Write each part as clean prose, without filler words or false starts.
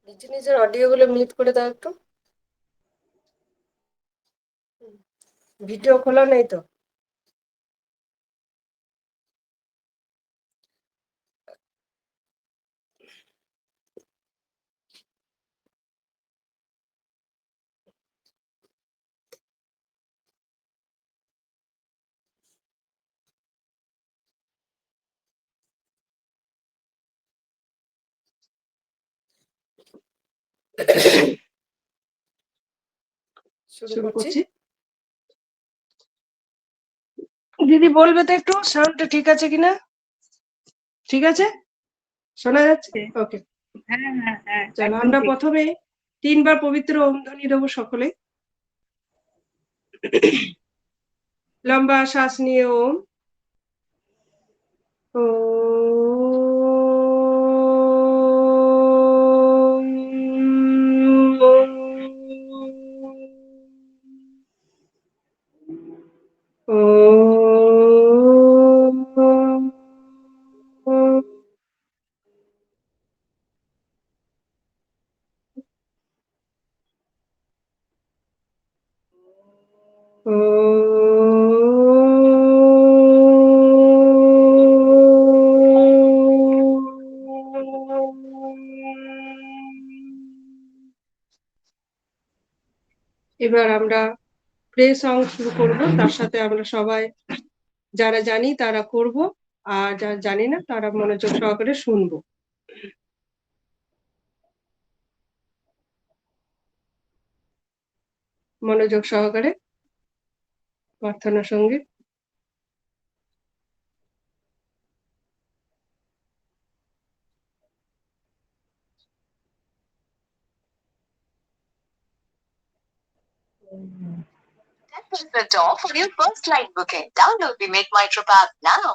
নিজে নিজের অডিও গুলো মিউট করে দাও একটু। ভিডিও খোলা নেই তো? শুরু করছি। দিদি বলবে তো একটু সাউন্ডটা ঠিক আছে কিনা? ঠিক আছে, শোনা যাচ্ছে? ওকে। চলো আমরা প্রথমে 3 বার পবিত্র ওম ধ্বনি দেবো সকলে। লম্বা শ্বাস নিয়ে ওম। এবার আমরা প্রে সং শুরু করব, তার সাথে আমরা সবাই যারা জানি তারা করব, আর যারা জানি না তারা মনোযোগ সহকারে শুনবো। মনোযোগ সহকারে প্রার্থনা সঙ্গে। That was the door for your first flight booking. Download the Make My Trip app now.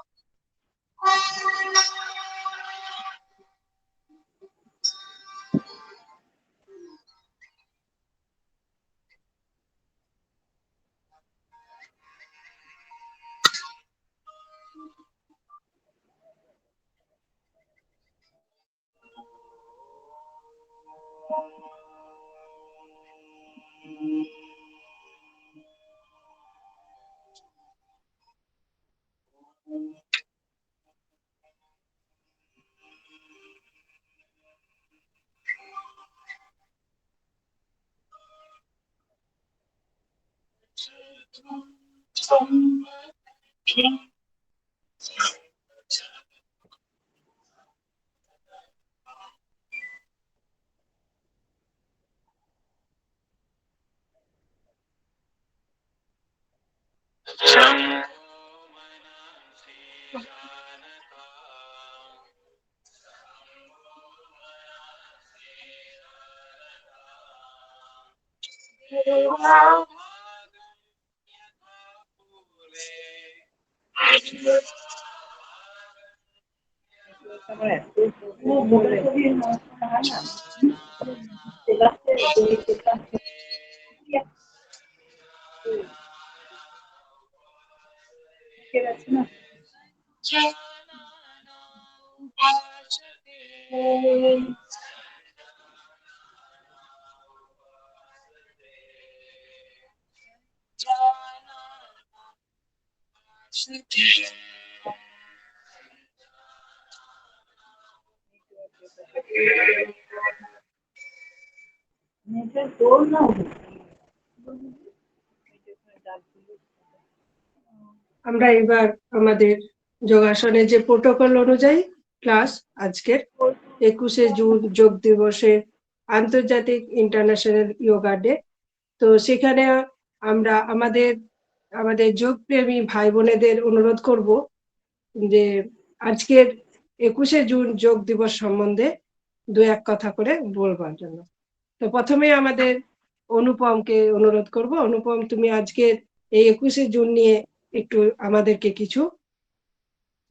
আমরা এবার আমাদের যোগাসনের যে প্রোটোকল অনুযায়ী ক্লাস আজকের 21শে জুন যোগ দিবসের আন্তর্জাতিক ইন্টারন্যাশনাল যোগা ডে। তো সেখানে আমরা আমাদের যোগপ্রেমী ভাই বোনেদের অনুরোধ করব যে আজকের 21শে জুন যোগ দিবস সম্বন্ধে 2-1 কথা করে বলবার জন্য। তো প্রথমে আমাদের অনুপমকে অনুরোধ করব। অনুপম, তুমি আজকের এই 21শে জুন নিয়ে একটু আমাদেরকে কিছু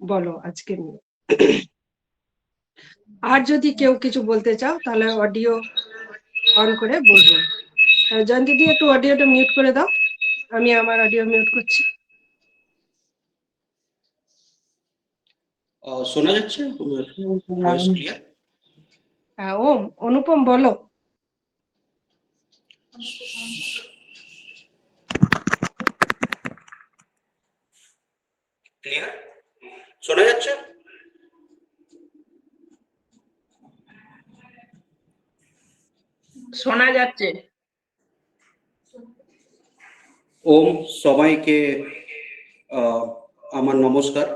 বলো আজকে নিয়ে। আর যদি কেউ কিছু বলতে চাও তাহলে অডিও অন করে বলবেন। জয়ন্তী দি, একটু অডিওটা মিউট করে দাও। আমি আমার অডিও মিউট করছি। শোনা যাচ্ছে? Voice clear? ওম, অনুপম বলো। ক্লিয়ার শোনা যাচ্ছে? শোনা যাচ্ছে। ওম, সবাইকে আমার নমস্কার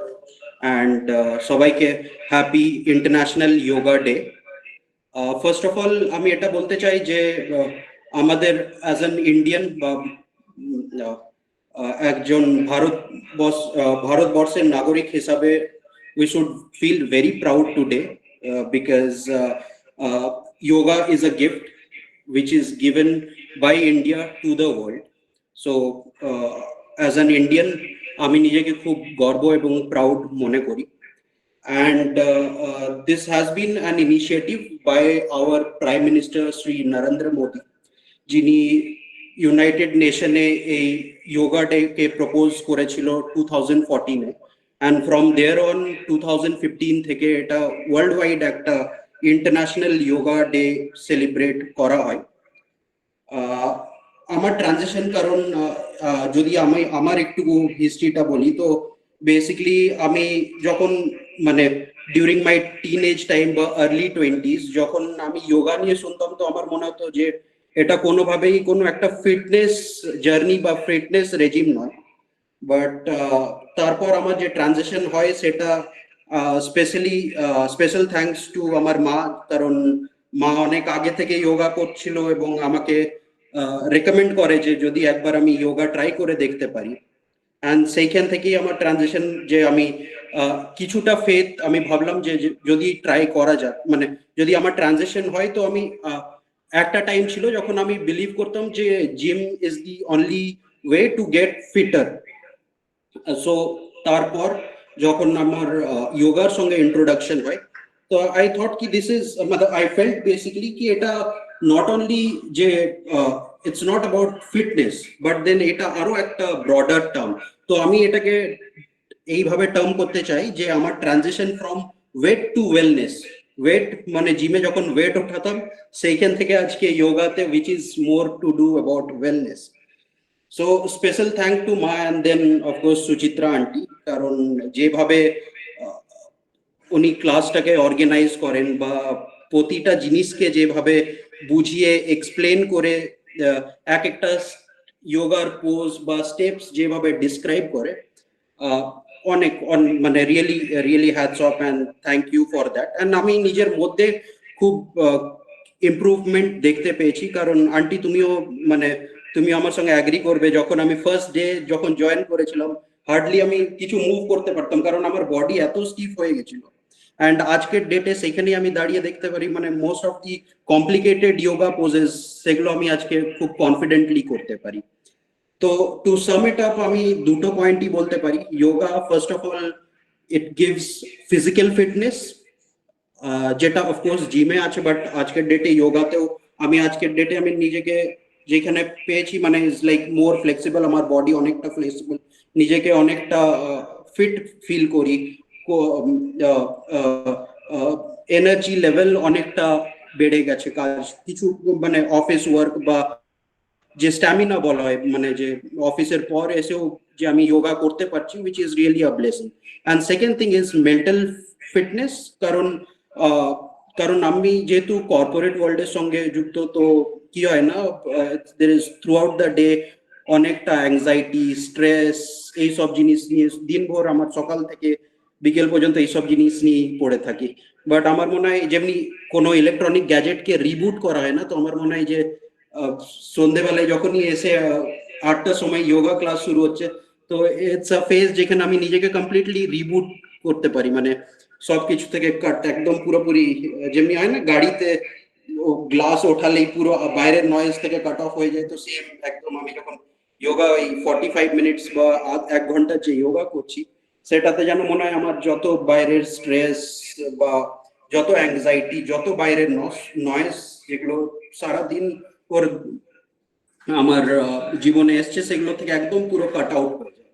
অ্যান্ড সবাইকে happy international yoga day. First of all আমি এটা বলতে চাই যে আমাদের অ্যাজ অ্যান ইন্ডিয়ান বা একজন ভারতবর্ষের নাগরিক হিসাবে we should feel very proud today because yoga is a gift which is given by India to the world. So as an Indian আমি নিজেকে খুব গর্ব এবং প্রাউড মনে করি। And this has been an initiative by our Prime Minister Sri Narendra Modi, যিনি United নেশনে এই yoga day কে propose করেছিল 2014 এ, and from there on 2015 থেকে এটা ওয়ার্ল্ড ওয়াইড একটা ইন্টারন্যাশনাল যোগা ডে সেলিব্রেট করা হয়। আমার ট্রানজিশন, কারণ যদি আমি আমার একটু হিস্ট্রিটা বলি, তো বেসিক্যালি আমি যখন মানে ডিউরিং মাই টিনেজ টাইম বা আর্লি 20s যখন আমি যোগা নিয়ে শুনতাম, তো আমার মনে হতো যে এটা কোনোভাবেই কোনো একটা ফিটনেস জার্নি বা ফিটনেস রেজিম নয়। বাট তারপর আমার যে ট্রানজিশন হয় সেটা স্পেশাল থ্যাঙ্কস টু আমার মা, কারণ মা অনেক আগে থেকে যোগা করছিল এবং আমাকে রেকমেন্ড করে যে যদি একবার আমি যোগা ট্রাই করে দেখতে পারি। অ্যান্ড সেইখান থেকেই আমার ট্রানজিশন, যে আমি কিছুটা ফেথ আমি ভাবলাম যে যদি ট্রাই করা যাক, মানে যদি আমার ট্রানজিশন হয়। তো আমি একটা টাইম ছিল যখন আমি বিলিভ করতাম যে gym is the only way to get fitter. So তারপর যখন আমার যোগার সঙ্গে ইন্ট্রোডাকশন হয়, তো আই থট কি this is I felt basically কি এটা নট অনলি যে it's not about fitness, but then এটা আরো একটা ব্রডার টার্ম। তো আমি এটাকে এইভাবে টার্ম করতে চাই যে আমার transition from weight to wellness. Weight মানে জিমে যখন ওয়েট উঠাতাম, সেইখান থেকে আজকে যোগাতে which is more to do about wellness. So special thank to মা and then of course Suchitra aunty, কারণ যেভাবে উনি ক্লাসটাকে অর্গানাইজ করেন বা প্রতিটা জিনিসকে যেভাবে বুঝিয়ে এক্সপ্লেন করে এক একটা যোগার পোজ বা স্টেপস যেভাবে ডিসক্রাইব করে, অনেক মানে really hats off and thank you for that. And আমি নিজের মধ্যে খুব ইমপ্রুভমেন্ট দেখতে পেয়েছি, কারণ আন্টি তুমি আমার সঙ্গে অ্যাগ্রি করবে, যখন আমি ফার্স্ট ডে যখন জয়েন করেছিলাম হার্ডলি আমি কিছু মুভ করতে পারতাম, কারণ আমার বডি এত স্টিফ হয়ে গেছিল। অ্যান্ড আজকের ডেটে সেখানেই আমি দাঁড়িয়ে দেখতে পারি মানে most of the complicated yoga poses সেগুলো আমি আজকে খুব কনফিডেন্টলি করতে পারি। তো টু সাম ইট আপ আমি দুটো পয়েন্টই বলতে পারি। Yoga first of all it gives physical fitness, যেটা অফকোর্স জিমে আছে, বাট আজকের ডেটে যোগাতেও আজকের ডেটে আমি নিজেকে যেখানে পেয়েছি মানে ইজ লাইক মোর ফ্লেক্সিবল, আমার বডি অনেকটা ফ্লেক্সিবল, নিজেকে অনেকটা ফিট ফিল করি, এনার্জি লেভেল অনেকটা বেড়ে গেছে। কাজ কিছু মানে অফিস ওয়ার্ক বা যে স্ট্যামিনা বলা হয়, মানে যে অফিসের পর এসেও যে আমি যোগা করতে পারছি, which is really a blessing. And second thing is mental fitness, কারণ আমি যেহেতু কর্পোরেট ওয়ার্ল্ডের সঙ্গে যুক্ত, তো কি হয় না, there is through out the day অনেকটা অ্যাংজাইটি, স্ট্রেস, এইসব জিনিস নিয়ে দিনভর আমার সকাল থেকে বিকেল পর্যন্ত এইসব জিনিস নিয়েই পড়ে থাকি। বাট আমার মনে হয় যেমনি কোনো ইলেকট্রনিক গ্যাজেটকে রিবুট করা হয় না, তো আমার মনে হয় যে সন্ধ্যেবেলায় যখনই এসে 8টার সময় যোগা ক্লাস শুরু হচ্ছে, তো ইটস আ ফেজ যেখানে আমি নিজেকে কমপ্লিটলি রিবুট করতে পারি, মানে সবকিছু থেকে কাট একদম পুরোপুরি, যেমনি হয় না গাড়িতে গ্লাস ওঠালেই পুরো বাইরের নয়েজ থেকে কাট অফ হয়ে যায়, তো সেম একদম আমি যখন যোগা ওই 45 মিনিটস বা 1 ঘন্টা যে যোগা করছি, সেটাতে যেন মনে হয় আমার যত বাইরের স্ট্রেস বা যত অ্যাংজাইটি, যত বাইরের নয়েজ যেগুলো সারাদিন ওর আমার জীবনে এসছে, সেগুলো থেকে একদম পুরো কাট আউট হয়ে যায়।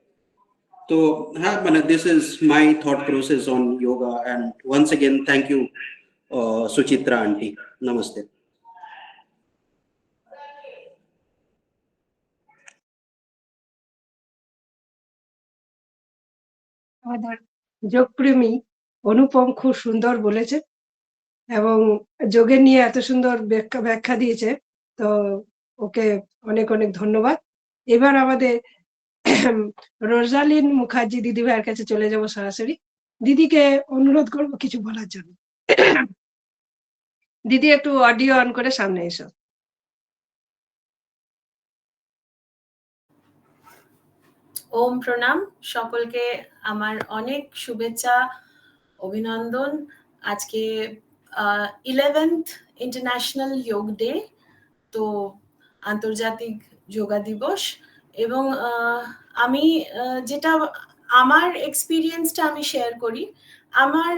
তো হ্যাঁ, মানে this is my thought process on yoga, and once again thank you Suchitra aunty. Namaste. আমাদের যোগপ্রেমী অনুপম খুব সুন্দর বলেছে এবং যোগের নিয়ে এত সুন্দর ব্যাখ্যা দিয়েছে, তো ওকে অনেক অনেক ধন্যবাদ। এবার আমাদের রোজালিন মুখার্জি দিদি ভাইয়ের কাছে চলে যাব সরাসরি। দিদিকে অনুরোধ করব কিছু বলার জন্য। দিদি একটু অডিও অন করে সামনে এসো। ওম প্রণাম সকলকে, আমার অনেক শুভেচ্ছা, অভিনন্দন। আজকে 11th ইন্টারন্যাশনাল যোগ ডে, তো আন্তর্জাতিক যোগা দিবস। এবং আমি যেটা আমার এক্সপিরিয়েন্সটা আমি শেয়ার করি। আমার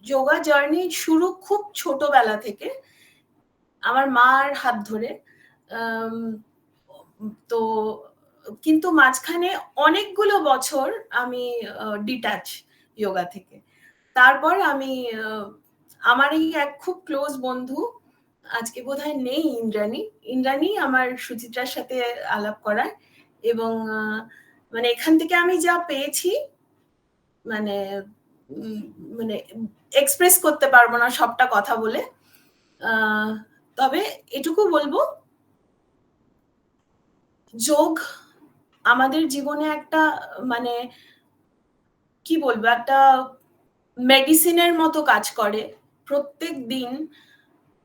যোগা জার্নি শুরু খুব ছোটবেলা থেকে, আমার মার হাত ধরে। তো কিন্তু মাঝখানে অনেকগুলো বছর আমি ডিট্যাচ যোগা থেকে। তারপর আমি আমার এই এক খুব ক্লোজ বন্ধু, আজকে বোধহয় নেই, ইন্দ্রাণী আমার সুচিত্রার সাথে আলাপ করায়, এবং মানে এখান থেকে আমি যা পেয়েছি মানে মানে এক্সপ্রেস করতে পারবো না সবটা কথা বলে। তবে এটুকু বলবো, যোগ আমাদের জীবনে একটা মানে কি বলবো, একটা মেডিসিনের মতো কাজ করে। প্রত্যেক দিন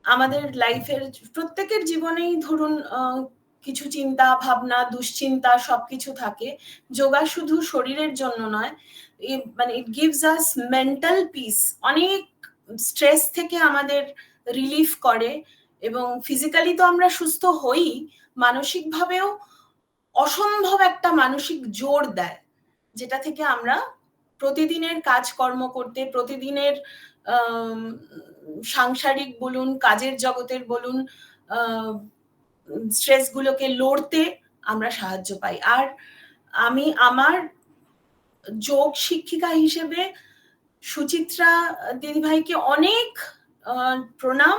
আমাদের লাইফের প্রত্যেকের জীবনেই ধরুন কিছু চিন্তা ভাবনা, দুশ্চিন্তা সবকিছু থাকে। যোগা শুধু শরীরের জন্য নয়, মানে it gives us mental peace. অনেক স্ট্রেস থেকে আমাদের রিলিফ করে, এবং ফিজিক্যালি তো আমরা সুস্থ হই, মানসিকভাবেও অসম্ভব একটা মানসিক জোর দেয়, যেটা থেকে আমরা প্রতিদিনের কাজকর্ম করতে, প্রতিদিনের সাংসারিক বলুন, কাজের জগতের বলুন, স্ট্রেস গুলোকে লড়তে আমরা সাহায্য পাই। আর আমি আমার যোগ শিক্ষিকা হিসেবে সুচিত্রা দিদিভাইকে অনেক প্রণাম,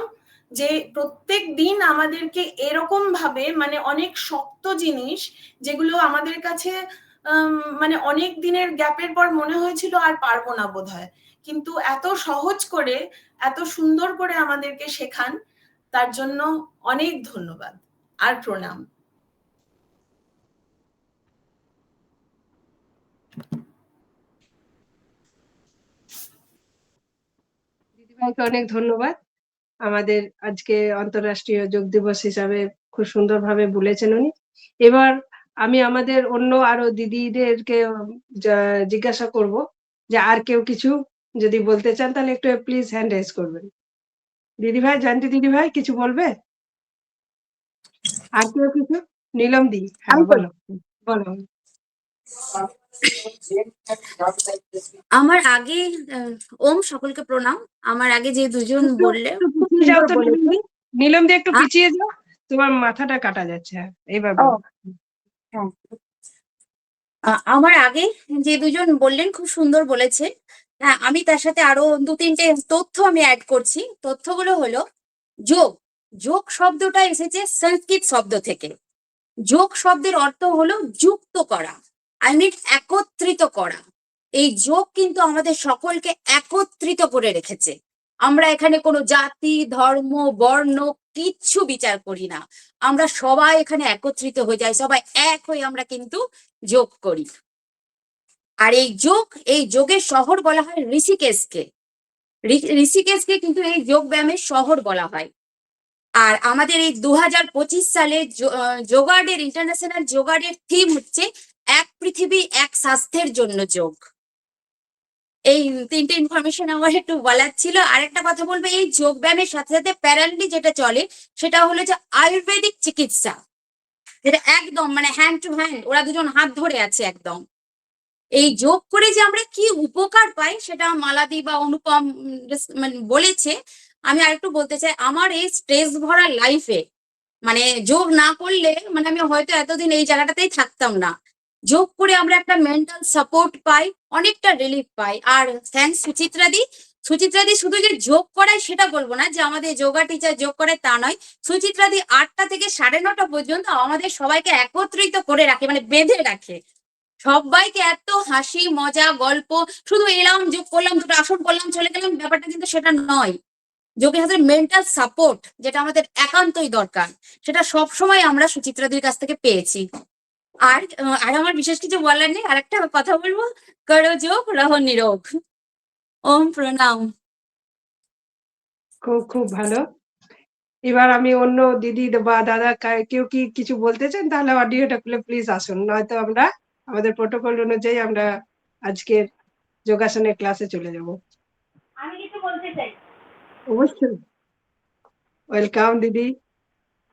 যে প্রত্যেক দিন আমাদেরকে এরকম ভাবে, মানে অনেক শক্ত জিনিস যেগুলো আমাদের কাছে মানে অনেক দিনের গ্যাপের পর মনে হয়েছিল আর পারবো না বোধহয়, কিন্তু এত সহজ করে, এত সুন্দর করে আমাদেরকে শেখান, তার জন্য অনেক ধন্যবাদ আর প্রণাম। দিদিভাইকে অনেক ধন্যবাদ। আমাদের আজকে আন্তর্রাষ্ট্রীয় যোগ দিবস হিসাবে খুব সুন্দরভাবে বলেছেন উনি। এবার আমি আমাদের অন্য আরো দিদিদেরকে জিজ্ঞাসা করব যে আর কেউ কিছু যদি বলতে চান তাহলে একটু প্লিজ হ্যান্ড রেজ করবেন। দিদিভাই, জানতি দিদিভাই কিছু বলবে? আর কেউ কিছু? নীলম দি, হ্যাঁ বলো বলো। আমার আগে ওম সকলকে প্রণাম। আমার আগে যে দুজন বললে পিছিয়ে যাও তো নীলম দি, একটু পিছিয়ে যাও, তোমার মাথাটা কাটা যাচ্ছে। এইবার বলো। হ্যাঁ, আমার আগে যে দুজন বললেন খুব সুন্দর বলেছে। হ্যাঁ, আমি তার সাথে আরো 2-3টে তথ্য আমি অ্যাড করছি। তথ্যগুলো হলো, যোগ যোগ শব্দটা এসেছে সংস্কৃত শব্দ থেকে। যোগ শব্দের অর্থ হলো যুক্ত করা, আই মিন একত্রিত করা। এই যোগ কিন্তু আমাদের সকলকে একত্রিত করে রেখেছে। আমরা এখানে কোনো জাতি, ধর্ম, বর্ণ কিচ্ছু বিচার করি না, আমরা সবাই এখানে একত্রিত হয়ে যাই, সবাই এক হয়ে আমরা কিন্তু যোগ করি। আর এই যোগের শহর বলা হয় ঋষিকেশকে। ঋষিকেশকে কিন্তু এই যোগ ব্যায়ামের শহর বলা হয়। আর আমাদের এই 2025 সালে yoga day, international yoga day theme হচ্ছে এক পৃথিবী এক স্বাস্থ্যের জন্য যোগ। এই 3টে ইনফরমেশন আমার একটু বলার ছিল। আরেকটা কথা বলবো, এই যোগ ব্যায়ামের সাথে সাথে প্যারালি যেটা চলে সেটা হলো যে আয়ুর্বেদিক চিকিৎসা, যেটা একদম মানে হ্যান্ড টু হ্যান্ড, ওরা দুজন হাত ধরে আছে একদম। এই যোগ করে যে আমরা কি উপকার পাই সেটা মালাদি বা অনুপম মানে বলেছে। আমি আরেকটু বলতে চাই, আমার এই স্ট্রেস ভরা লাইফে মানে যোগ না করলে মানে আমি হয়তো এতদিন এই জায়গাটাতেই থাকতাম না। যোগ করে আমরা একটা মেন্টাল সাপোর্ট পাই, অনেকটা রিলিফ পাই। আর থ্যাঙ্কস সুচিত্রা দি, সুচিত্রাদি শুধু যে যোগ করায় সেটা বলবো না, যে আমাদের যোগা টিচার যোগ করে তা নয়। সুচিত্রাদি 8টা থেকে 9:30 পর্যন্ত আমাদের সবাইকে একত্রিত করে রাখে, মানে বেঁধে রাখে। সবাইকে এত হাসি মজা গল্প, শুধু এলাম যোগ করলাম, দুটো আসন করলাম চলে গেলাম, ব্যাপারটা কিন্তু সেটা নয়। যোগের সাথে মেন্টাল সাপোর্ট যেটা আমাদের একান্তই দরকার, সেটা সবসময় আমরা সুচিত্রাদির কাছ থেকে পেয়েছি। আর আমার বিশেষ কিছু বলার নেই। আর একটা কথা বলবো, করো যোগ রহ নিরোগ। ওম প্রণাম। খুব খুব ভালো। এবার আমি অন্য দিদি বা দাদা কেউ কি কিছু বলতে চান, তাহলে অডিওটা খুলে প্লিজ আসুন, নয়তো আমরা আমাদের প্রোটোকল অনুযায়ী আমরা আজকের যোগাসনের ক্লাসে চলে যাব। আমি কিছু বলতে চাই। অবশ্যই, ওয়েলকাম দিদি।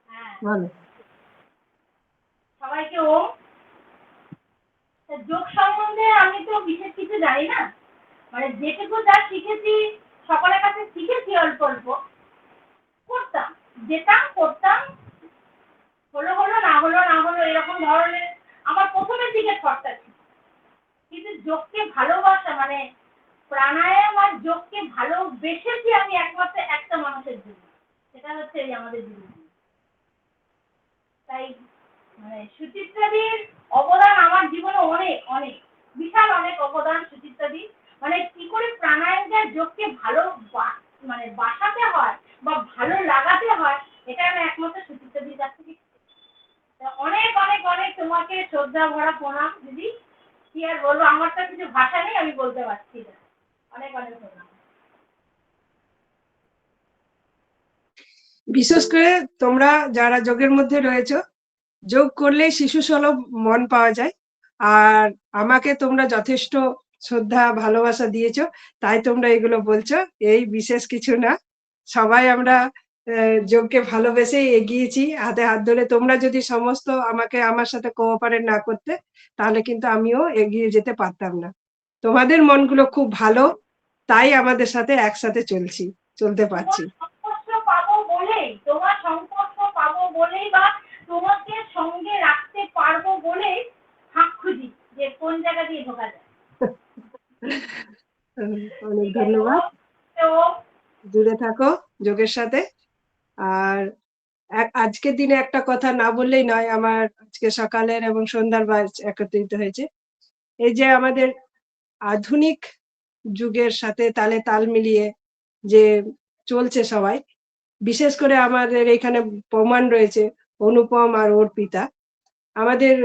হ্যাঁ, ভালো। সবাইকে ওম। যোগ সম্বন্ধে আমি তো বিশেষ কিছু জানি না, মানে যেটুকু যা শিখেছি সকলের কাছে শিখেছি, অল্প অল্প করতাম, যেতাম করতাম, হলো হলো না হলো না হলো এরকম ধরনের আমার প্রথমের দিকে খরচা ছিল। কিন্তু যোগকে ভালোবাসা, মানে প্রাণায়াম আর যোগকে ভালোবেসেছি আমি একমাত্র একটা মানুষের জন্য, সেটা হচ্ছে এই আমাদের দিদি। তাই মানে সুচিত্রাদির অবদান আমার জীবনে অনেক অনেক বিশাল অনেক অবদান সুচিত্রাদি। মানে কি করে প্রাণায়ামটা যোগকে ভালো মানে বাসাতে হয় বা ভালো লাগাতে হয়, এটা আমি একমাত্র সুচিত্রাদির কাছ থেকে শিখেছি। অনেক অনেক অনেক তোমাকে শ্রদ্ধা ভরা প্রণাম দিদি। কি আর বলবো, আমার তো কিছু ভাষা নেই, আমি বলতে পারছি না। অনেক অনেক প্রণাম। বিশেষ করে তোমরা যারা যোগের মধ্যে রয়েছো, যোগ করলে শিশু সুলভ মন পাওয়া যায়। আর আমাকে তোমরা যথেষ্ট শ্রদ্ধা ভালোবাসা দিয়েছো, তাই তোমরা এগুলো বলছো, এই বিশেষ কিছু না। সবাই আমরা যোগকে ভালোবেসেই এগিয়েছি হাতে হাত ধরে। তোমরা যদি সমস্ত আমাকে আমার সাথে কোঅপারেট না করতে, তাহলে কিন্তু আমিও এগিয়ে যেতে পারতাম না। তোমাদের মনগুলো খুব ভালো, তাই আমাদের সাথে একসাথে চলতে পারছি। তোমার সংস্পর্শ পাবো বলেই বা তোমাকে সঙ্গে রাখতে পারবো বলেই হাঁক খুঁজি যে কোন জায়গা দিয়ে ঢোকা যায়। অনেক ধন্যবাদ। জুড়ে থাকো যোগের সাথে। আর আজকের দিনে একটা কথা না বললেই নয়, আমার আজকে সকালের এবং সন্ধ্যার ব্যাচ একত্রিত হয়েছে। এই যে আমাদের আধুনিক যুগের সাথে তালে তাল মিলিয়ে যে চলছে সবাই, বিশেষ করে আমাদের এখানে প্রমাণ রয়েছে অনুপম আর ওর পিতা। আমাদের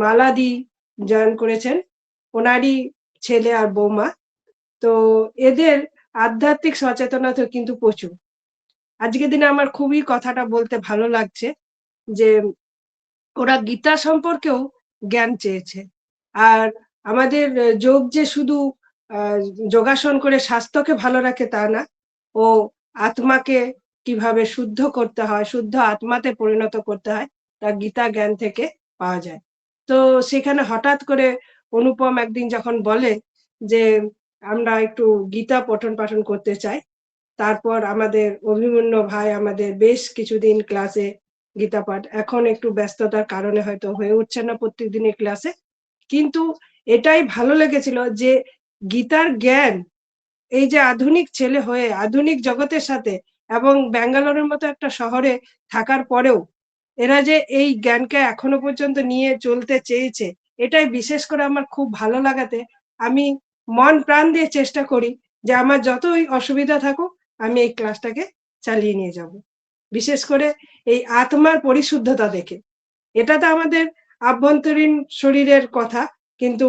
মালাদি জয়েন করেছেন, ওনারই ছেলে আর বৌমা। তো এদের আধ্যাত্মিক সচেতনতা কিন্তু প্রচুর। আজকের দিনে আমার খুবই কথাটা বলতে ভালো লাগছে যে ওরা গীতা সম্পর্কেও জ্ঞান চেয়েছে। আর আমাদের যোগ যে শুধু যোগাসন করে স্বাস্থ্যকে ভালো রাখে তা না, ও আত্মাকে কিভাবে শুদ্ধ করতে হয়, শুদ্ধ আত্মাতে পরিণত করতে হয়, তা গীতা জ্ঞান থেকে পাওয়া যায়। তো সেখানে হঠাৎ করে অনুপম একদিন যখন বলে যে আমরা একটু গীতা পঠন পাঠন করতে চাই, তারপর আমাদের অভিমন্যু ভাই আমাদের বেশ কিছুদিন ক্লাসে গীতা পাঠ, এখন একটু ব্যস্ততার কারণে হয়তো হয়ে উঠছে না প্রত্যেকদিনের ক্লাসে, কিন্তু এটাই ভালো লেগেছিল যে গীতার জ্ঞান এই যে আধুনিক ছেলে হয়ে আধুনিক জগতের সাথে এবং ব্যাঙ্গালোরের মতো একটা শহরে থাকার পরেও এরা যে এই জ্ঞানকে এখনো পর্যন্ত নিয়ে চলতে চেয়েছে, এটাই বিশেষ করে আমার খুব ভালো লাগাতে আমি মন প্রাণ দিয়ে চেষ্টা করি যে আমার যতই অসুবিধা থাকুক আমি এই ক্লাসটাকে চালিয়ে নিয়ে যাব। বিশেষ করে এই আত্মার পরিশুদ্ধতা দেখে। এটা তো আমাদের আভ্যন্তরীণ শরীরের কথা, কিন্তু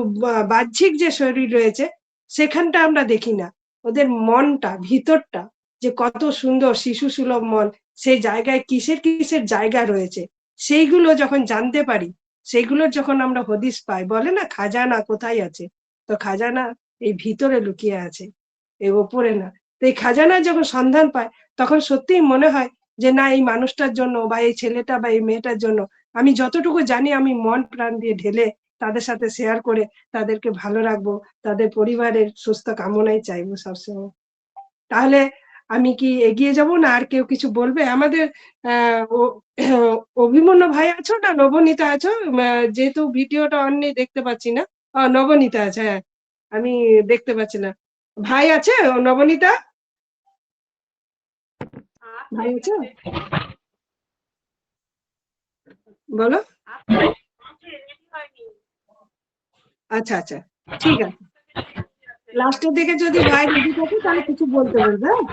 বাহ্যিক যে শরীর রয়েছে সেখানটা আমরা দেখি না। ওদের মনটা ভিতরটা যে কত সুন্দর শিশু সুলভ মন, সেই জায়গায় কিসের কিসের জায়গা রয়েছে সেইগুলো যখন জানতে পারি, সেইগুলোর যখন আমরা হদিস পাই, বলে না খাজানা কোথায় আছে, তো খাজানা এই ভিতরে লুকিয়ে আছে, এই ওপরে না। তো এই খাজানা যখন সন্ধান পায় তখন সত্যিই মনে হয় যে না, এই মানুষটার জন্য বা এই ছেলেটা বা এই মেয়েটার জন্য আমি যতটুকু জানি আমি মন প্রাণ দিয়ে ঢেলে তাদের সাথে শেয়ার করে তাদেরকে ভালো রাখবো, তাদের পরিবারের সুস্থ কামনাই চাইবো সবসময়। তাহলে আমি কি এগিয়ে যাব না আর কেউ কিছু বলবে? আমাদের অভিমন্যু ভাই আছো না নবনীতা আছো? যেহেতু ভিডিওটা অন নেই দেখতে পাচ্ছি না। নবনীতা আছে, হ্যাঁ আমি দেখতে পাচ্ছি না। ভাই আছে নবনীতা? ভাই আছে? বলো। আচ্ছা আচ্ছা, ঠিক আছে। লাস্টের দিকে যদি ভাই রেডি থাকে তাহলে কিছু বলতে বলবে, হ্যাঁ?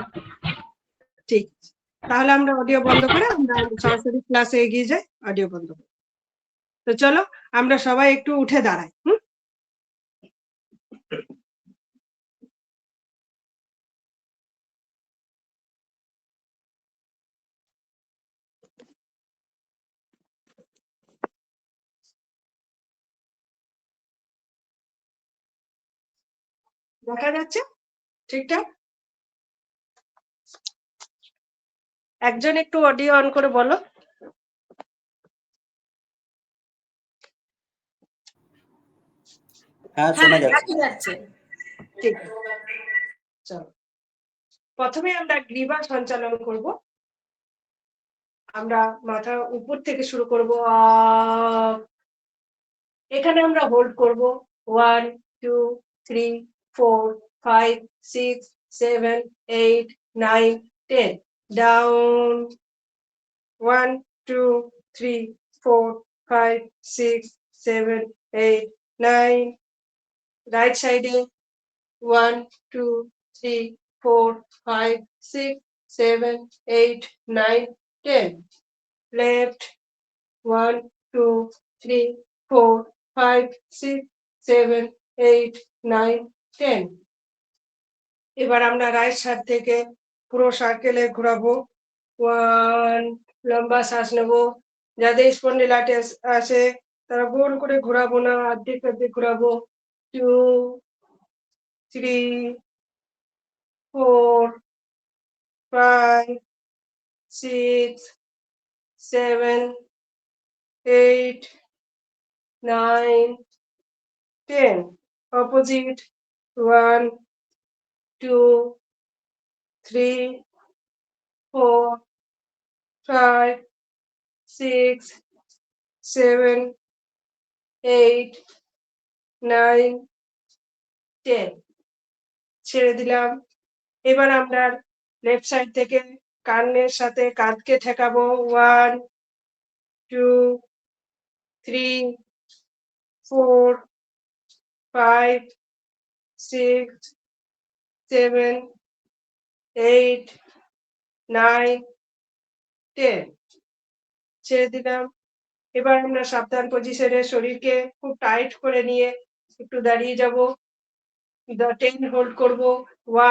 ঠিক আছে। তাহলে আমরা অডিও বন্ধ করে আমরা সরাসরি ক্লাসে এগিয়ে যাই। অডিও বন্ধ করে। তো চলো আমরা সবাই একটু উঠে দাঁড়াই। দেখা যাচ্ছে ঠিকঠাক? একজন একটু অডিও অন করে বলো। হ্যাঁ, হ্যাঁ শোনা যাচ্ছে। দেখা যাচ্ছে। ঠিক আছে, চলো। প্রথমে আমরা গ্রীবা সঞ্চালন করব। আমরা মাথা উপর থেকে শুরু করব। এখানে আমরা হোল্ড করব 1 2 3 4 5 6 7 8 9 10। ডাউন 1 2 3 4 5 6 7 8 9। রাইট সাইডে 1 2 3 4 5 6 7 8 9 10। Left 1 2 3 4 5 6 7 8 9 10। এবার আমরা রাইট সাইড থেকে পুরো সার্কেলে ঘোরাবো। 1 লম্বা শ্বাস নেব। যাদের স্পন্ডিলাইটিস আছে তারা গোল করে ঘোরাবো না, অর্ধেক অর্ধেক ঘোরাবো। 2 3 4 5 6 7 8 9 10. Opposite 1 2 3 4 5 6 7 8 9 10. ছেড়ে দিলাম। এবার আমরা লেফট সাইড থেকে কানের সাথে কাঁধকে ঠেকাবো। 1 2 3 4 5 6 7 8 9 10. ছেড়ে দিলাম। এবার আমরা সাবধান পজিশনে শরীরকে খুব টাইট করে নিয়ে একটু দাঁড়িয়ে যাব। 10 হোল্ড করব।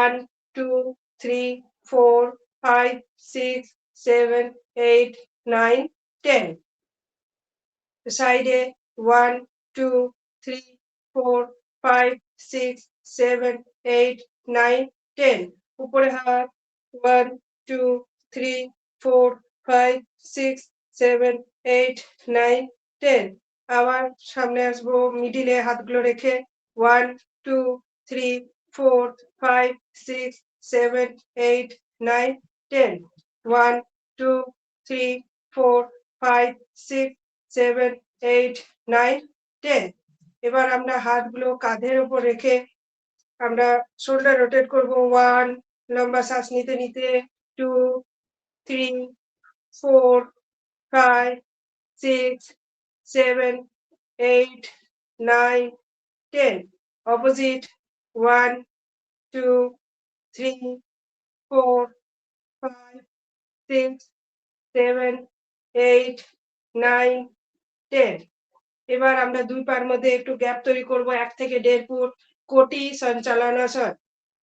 1 2 3 4 5 6 7 8 9 10। সাইডে 1 2 3 4 5 6 7 8 9 10। উপরে হাত 1 2 3 4 5 6 7 8 9 10। আবার সামনে আসবো, মিডিলে হাতগুলো রেখে 1 2 3 4 5 6 7 8 9 10। 1 2 3 4 5 6 7 8 9 10। এবার আমরা হাতগুলো কাঁধের উপর রেখে আমরা শোল্ডার রোটেট করব। 1 লম্বা শ্বাস নিতে নিতে 2 3 4 5 6 7 8 9 10. Opposite 1 2 3 4 5 6 7 8 9 10. এবার আমরা দুই পার মধ্যে একটু গ্যাপ তৈরি করব, 1 থেকে 1.5 ফুট। কোটি সঞ্চালনাসন।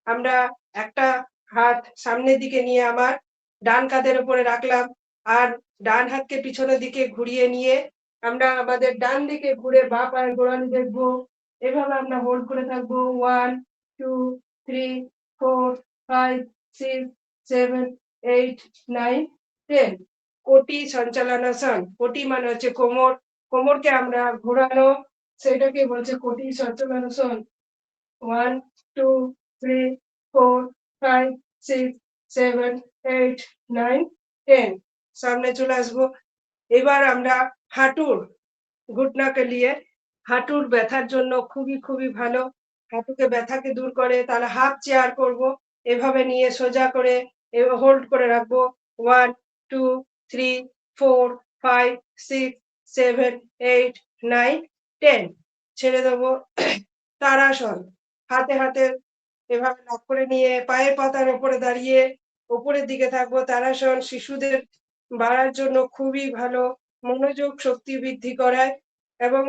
আমরা একটা হাত সামনের দিকে নিয়ে আমার ডান কাঁধের উপরে রাখলাম, আর ডান হাতকে পিছনের দিকে ঘুরিয়ে নিয়ে আমরা আমাদের ডান দিকে ঘুরে বাঁ পায়ের গোড়ালি দেখবো। এভাবে আমরা হোল্ড করে থাকবো। 1 2 3 4 5 6 7 8 9 10। কোটি সঞ্চালনাসন। কোটি মানে হচ্ছে কোমর, কোমরকে আমরা ঘোরানো, সেটাকে বলছে কোটি সঞ্চালনাসন। 1 2 3 4 5 6 7 8 9 10। সামনে চলে আসবো। এবার আমরা হাঁটুর ঘুটনাকে নিয়ে, হাঁটুর ব্যথার জন্য খুবই খুবই ভালো। হাঁটুকে ব্যথাকে দূর করে, তাহলে হাফ চেয়ার করব, এভাবে নিয়ে সোজা করে হোল্ড করে রাখবো 1 2 3 4 5 6 7 8 9 10 ছেড়ে দেবো। তারাসন, হাতে হাতে এভাবে লক করে নিয়ে পায়ের পাতার উপরে দাঁড়িয়ে উপরের দিকে থাকবো। তারাসন শিশুদের বাড়ার জন্য খুবই ভালো, মনোযোগ শক্তি বৃদ্ধি করায় এবং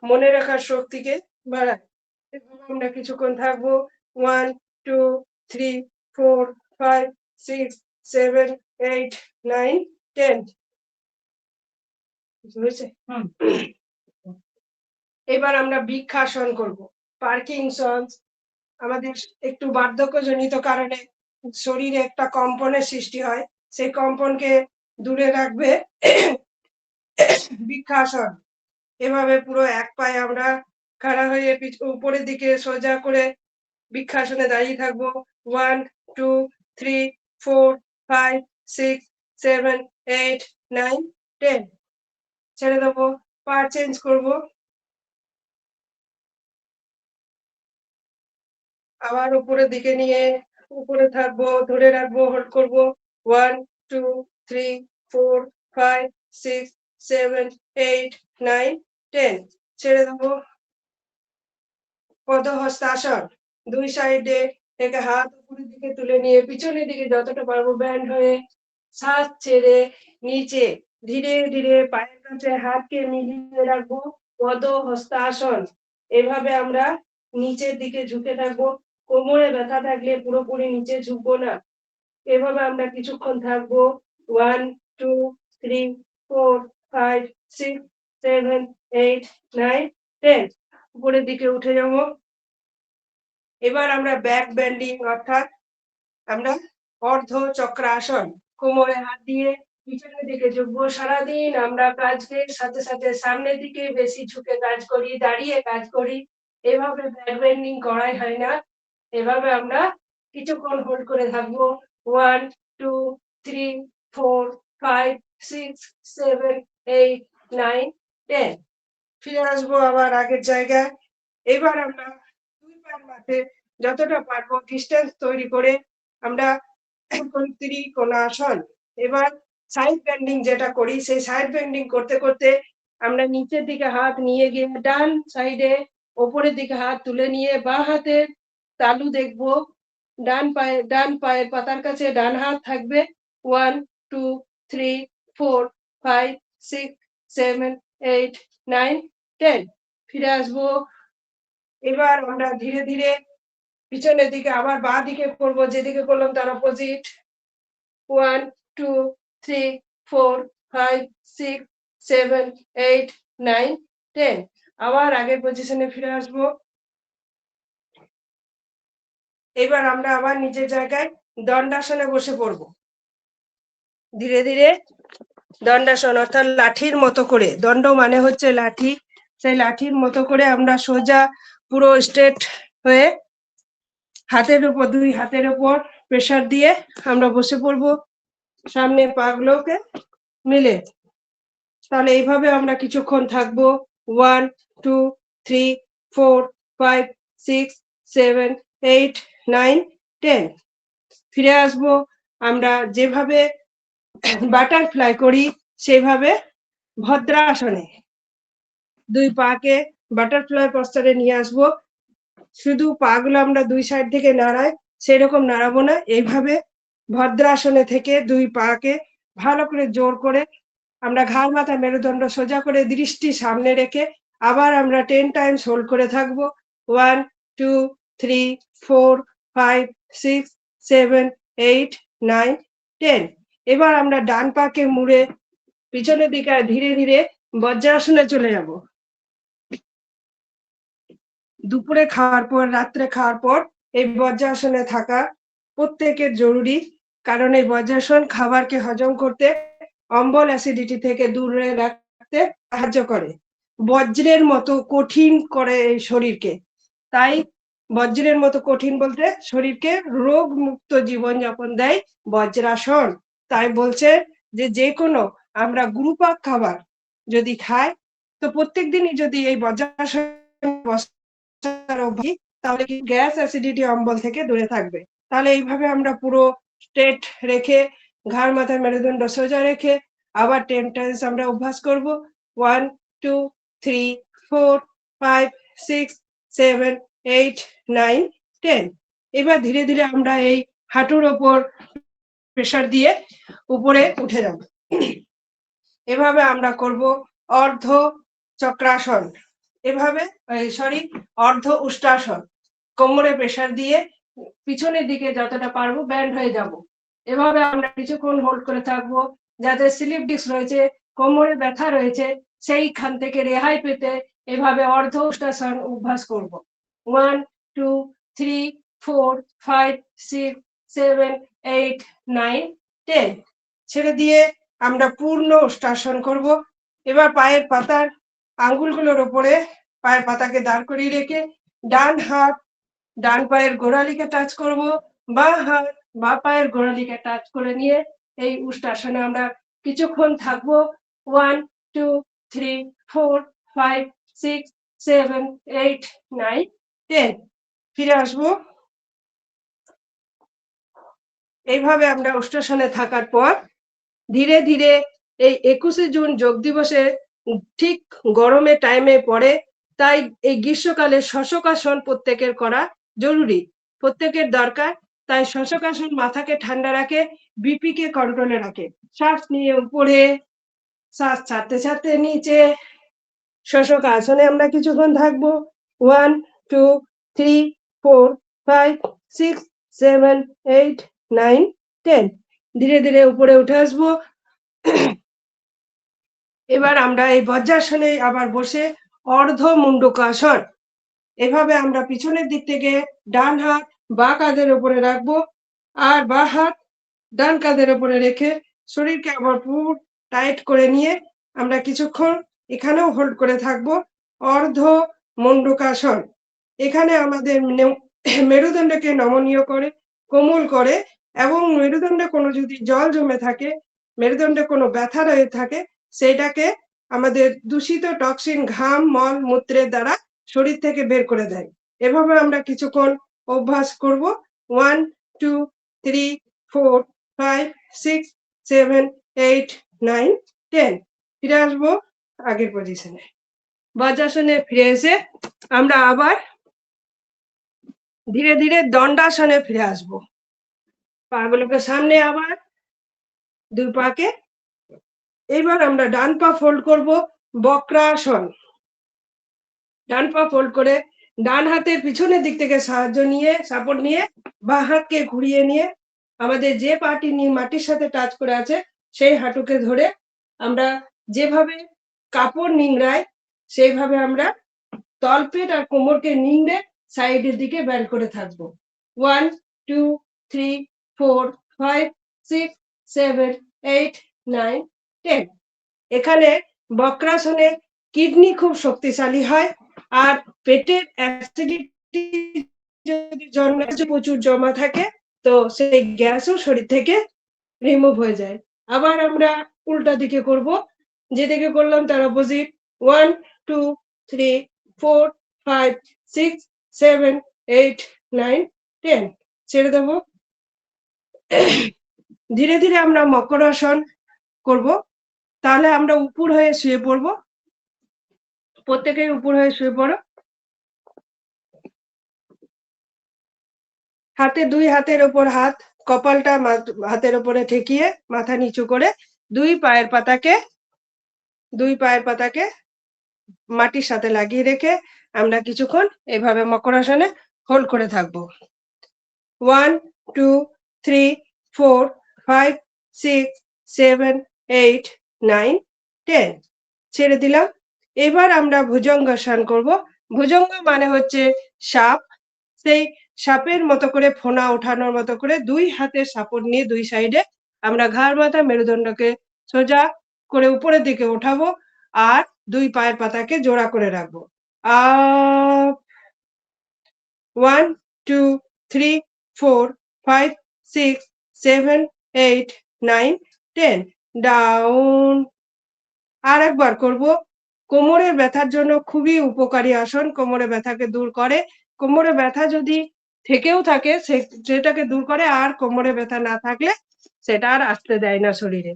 মনে রাখার শক্তিকে বাড়ায়। এভাবে আমরা কিছুক্ষণ থাকবো 1 2 3 4 5 6 7 8 9 10 বুঝেছে? এবার আমরা বৃক্ষাসন করব। পার্কিনসন্স, আমাদের একটু বার্ধক্যজনিত কারণে শরীরে একটা কম্পনের সৃষ্টি হয়, সেই কম্পনকে দূরে রাখবে বৃক্ষাসন। এভাবে পুরো এক পায়ে আমরা খাড়া হয়ে উপরের দিকে সোজা করে বৃক্ষাসনে দাঁড়িয়ে থাকবো 1 2 3 4 5 6 7 8 9 10 ছেড়ে দেবো। পা চেঞ্জ করব, আবার উপরের দিকে নিয়ে উপরে থাকবো, ধরে রাখবো, হোল্ড করবো 1 2 3 4 5 6 7 8 9 10 ছেড়ে দেবো। পদহস্তাসন, দুই সাইডে থেকে হাত উপরের দিকে তুলে নিয়ে পিছনের দিকে যতটা পারবো ব্যান্ড হয়ে শ্বাস ছেড়ে নিচে ধীরে ধীরে পায়ের কাছে হাতকে মিলিয়ে রাখবো। পদহস্তাসন, এভাবে আমরা নিচের দিকে ঝুঁকে থাকবো। কোমরে ব্যথা থাকলে পুরোপুরি নিচে ঝুঁকবো না। এভাবে আমরা কিছুক্ষণ থাকবো 1 2 3 4 5 6 7 8 9 10 উপরের দিকে উঠে যাবো। এবার আমরা ব্যাক বেন্ডিং অর্থাৎ আমরা অর্ধ চক্রাসন, কোমরে হাত দিয়ে পিছনের দিকে ঝুঁকবো। সারাদিন আমরা কাজের সাথে সাথে সামনের দিকে বেশি ঝুঁকে কাজ করি, দাঁড়িয়ে কাজ করি, এভাবে ব্যাক বেন্ডিং করাই হয় না। এভাবে আমরা কিছুক্ষণ হোল্ড করে থাকবো 1 2 3 4 5 6 7 8 9 10 ফিরে আসবো আবার আগের জায়গায়। এবার আমরা দুই পায়ের মাঝে যতটা পারবো ডিস্টেন্স তৈরি করে আমরা করি ত্রিকোণাসন। এবার সাইড বেন্ডিং যেটা করি, সেই সাইড বেন্ডিং করতে করতে আমরা নিচের দিকে হাত নিয়ে গিয়ে ডান সাইডে ওপরের দিকে হাত তুলে নিয়ে বাঁ হাতের তালু দেখবো, ডান পায়ের পাতার কাছে ডান হাত থাকবে। 1 2 3 4 5 6 7 8 9 10 ফিরে আসবো। এবার আমরা ধীরে ধীরে পিছনের দিকে আবার বাঁ দিকে করবো, যেদিকে করলাম তার অপোজিট। 1 2 3 4 5 6 7 8 9 10 আবার আগের পজিশনে ফিরে আসবো। এবার আমরা আবার নিজের জায়গায় দণ্ডাসনে বসে পড়বো। ধীরে ধীরে দণ্ডাসন অর্থাৎ লাঠির মতো করে, দণ্ড মানে হচ্ছে লাঠি, সেই লাঠির মতো করে আমরা সোজা পুরো স্ট্রেট হয়ে হাতের উপর, দুই হাতের উপর প্রেসার দিয়ে আমরা বসে পড়বো সামনে পাগুলোকে মিলে। তাহলে এইভাবে আমরা কিছুক্ষণ থাকবো 1 2 3 4 5 6 7 8 9 10 ফিরে আসবো। আমরা যেভাবে বাটারফ্লাই করি সেভাবে ভদ্রাসনে দুই পাকে বাটারফ্লাই পশ্চারে নিয়ে আসবো। শুধু পাগুলো আমরা দুই সাইড থেকে নাড়াই, সেরকম নাড়াবো না। এইভাবে ভদ্রাসনে থেকে দুই পাকে ভালো করে জোর করে আমরা ঘাড় মাথা মেরুদণ্ড সোজা করে দৃষ্টি সামনে রেখে আবার আমরা 10 টাইমস হোল্ড করে থাকবো। 1 2 3 4 5 6 7 8 9 10 এবার আমরা ডান পাকে মুড়ে পিছনের দিকে ধীরে ধীরে বজ্রাসনে চলে যাব। দুপুরে খাওয়ার পর, রাত্রে খাওয়ার পর এই বজ্রাসনে থাকা প্রত্যেকের জরুরি, কারণ এই বজ্রাসন খাবারকে হজম করতে, অম্বল অ্যাসিডিটি থেকে দূরে রাখতে সাহায্য করে। বজ্রের মতো কঠিন করে এই শরীরকে, তাই বজ্রের মতো কঠিন বলতে শরীরকে রোগ মুক্ত জীবনযাপন দেয় বজ্রাসন। তাই বলছে যে কোনো আমরা গুরুপাক খাবার যদি খাই তো প্রত্যেক দিনই যদি এই বজ্রাসন তাহলে কি গ্যাস অ্যাসিডিটি অম্বল থেকে দূরে থাকবে। তাহলে এইভাবে আমরা পুরো স্ট্রেট রেখে ঘাড় মাথার মেরুদণ্ড সোজা রেখে আবার 10 টাইমস আমরা অভ্যাস করব। 1 2 3 4 5 6 7 8 9 10। এবার ধীরে ধীরে আমরা এই হাঁটুর ওপর প্রেসার দিয়ে উপরে উঠে যাব। এভাবে আমরা করব অর্ধ চক্রাসন, এভাবে অর্ধ উষ্ট্রাসন। কোমরে প্রেসার দিয়ে পিছনের দিকে যতটা পারবো ব্যান্ড হয়ে যাব। এভাবে আমরা কিছুক্ষণ হোল্ড করে থাকবো। যাদের স্লিপ ডিস্ক রয়েছে, কোমরে ব্যথা রয়েছে, সেইখান থেকে রেহাই পেতে এভাবে অর্ধ উষ্ট্রাসন অভ্যাস করব। 1 2 3 4 5 6 7 8 9 10। ছেড়ে দিয়ে আমরা পূর্ণ উষ্ট্রাসন করব। এবার পায়ের পাতার আঙ্গুলগুলোর উপরে পায়ের পাতাকে দাঁড় করিয়ে রেখে ডান হাত ডান পায়ের গোড়ালিকে টাচ করব, বাঁ হাত বাঁ পায়ের গোড়ালিকে টাচ করে নিয়ে এই উষ্ট্রাসনে আমরা কিছুক্ষণ থাকবো। 1 2 3 4 5 6 7 8 9 10। ফিরে আসবো। এইভাবে আমরা উষ্ট্রাসনে থাকার পর ধীরে ধীরে এই 21শে জুন যোগ দিবসে ঠিক গরমে টাইমে পড়ে, তাই এই গ্রীষ্মকালে শশকাসন প্রত্যেকের করা জরুরি, প্রত্যেকের দরকার। তাই শশকাসন মাথাকে ঠান্ডা রাখে, বিপি কে কন্ট্রোলে রাখে। শ্বাস নিয়ে উপরে, শ্বাস ছাড়তে ছাড়তে নিচে। শশকাসনে আমরা কিছুক্ষণ থাকবো। 1 2 3 4 5 6 7 8 9 10। ধীরে ধীরে উপরে উঠে আসবো। এবার আমরা এই বজ্রাসনে আবার বসে অর্ধ মুন্ডকাসন। এভাবে আমরা পিছনের দিক থেকে ডান হাত বাঁ কাঁধের উপরে রাখবো, আর বাঁ হাত ডান কাঁধের উপরে রেখে শরীরকে আবার পুরো টাইট করে নিয়ে আমরা কিছুক্ষণ এখানেও হোল্ড করে থাকবো। অর্ধ মুন্ডকাসন। এখানে আমাদের মেরুদণ্ডকে নমনীয় করে, কোমল করে, এবং মেরুদণ্ডে কোনো যদি জল জমে থাকে, মেরুদণ্ডে কোনো ব্যথা রয়ে থাকে, সেইটাকে আমাদের দূষিত টক্সিন ঘাম মল মূত্রের দ্বারা শরীর থেকে বের করে দেয়। এভাবে আমরা কিছুক্ষণ অভ্যাস করব। 1 2 3 4 5 6 7 8 9 10। ফিরে আসবো আগের পজিশনে। বজ্রাসনে ফিরে এসে আমরা আবার ধীরে ধীরে দণ্ডাসনে ফিরে আসবো। পাগুলোকে সামনে, আবার দুই পাকে। এবার আমরা ডান পা ফোল্ড করব, বক্রাসন। ডান পা ফোল্ড করে ডান হাতের পিছনের দিক থেকে সাহায্য নিয়ে, সাপোর্ট নিয়ে, বাঁ হাতকে ঘুরিয়ে নিয়ে আমাদের যে পাটি নিয়ে মাটির সাথে টাচ করে আছে সেই হাঁটুকে ধরে আমরা যেভাবে কাপড় নিংড়াই সেইভাবে আমরা তলপেট আর কোমরকে নিংড়ে সাইডের দিকে ব্যান্ড করে থাকবো। 1 2 3 4 5 6 7 8 9 10। এখানে বক্রাসনে কিডনি খুব শক্তিশালী হয়, আর পেটের অ্যাসিডিটি যদি প্রচুর জমা থাকে তো সেই গ্যাসও শরীর থেকে রিমুভ হয়ে যায়। আবার আমরা উল্টা দিকে করব, যেদিকে করলাম তার অপোজিট। 1 2 3 4 5 6 7 8 9 10। ছেড়ে দেব। ধীরে ধীরে আমরা মকরাসন করব। তাহলে আমরা উপর হয়ে শুয়ে পড়ব। প্রত্যেকেই উপর হয়ে শুয়ে পড়ো। দুই হাতের ওপর হাত, কপালটা হাতের উপরে ঠেকিয়ে মাথা নিচু করে দুই পায়ের পাতাকে মাটির সাথে লাগিয়ে রেখে আমরা কিছুক্ষণ এভাবে মকরাসনে হোল্ড করে থাকবো। 1 2 3 4 5 6 7 8 9 10। ছেড়ে দিলাম। এবার আমরা ভুজঙ্গাসন করব। ভুজঙ্গ মানে হচ্ছে সাপ। সেই সাপের মতো করে ফোনা ওঠানোর মতো করে দুই হাতের সাপোর্ট নিয়ে দুই সাইডে আমরা ঘাড় মাথা মেরুদণ্ডকে সোজা করে উপরের দিকে ওঠাবো, আর দুই পায়ের পাতাকে জোড়া করে রাখবো। আপ 1 2 3 4 5 6 7 8 9 10। ডাউন। আর একবার করব। কোমরের ব্যথার জন্য খুবই উপকারী আসন, কোমরের ব্যথাকে দূর করে। কোমরে ব্যথা যদি থেকেও থাকে সেটাকে দূর করে, আর কোমরে ব্যথা না থাকলে সেটা আর আসতে দেয় না শরীরে।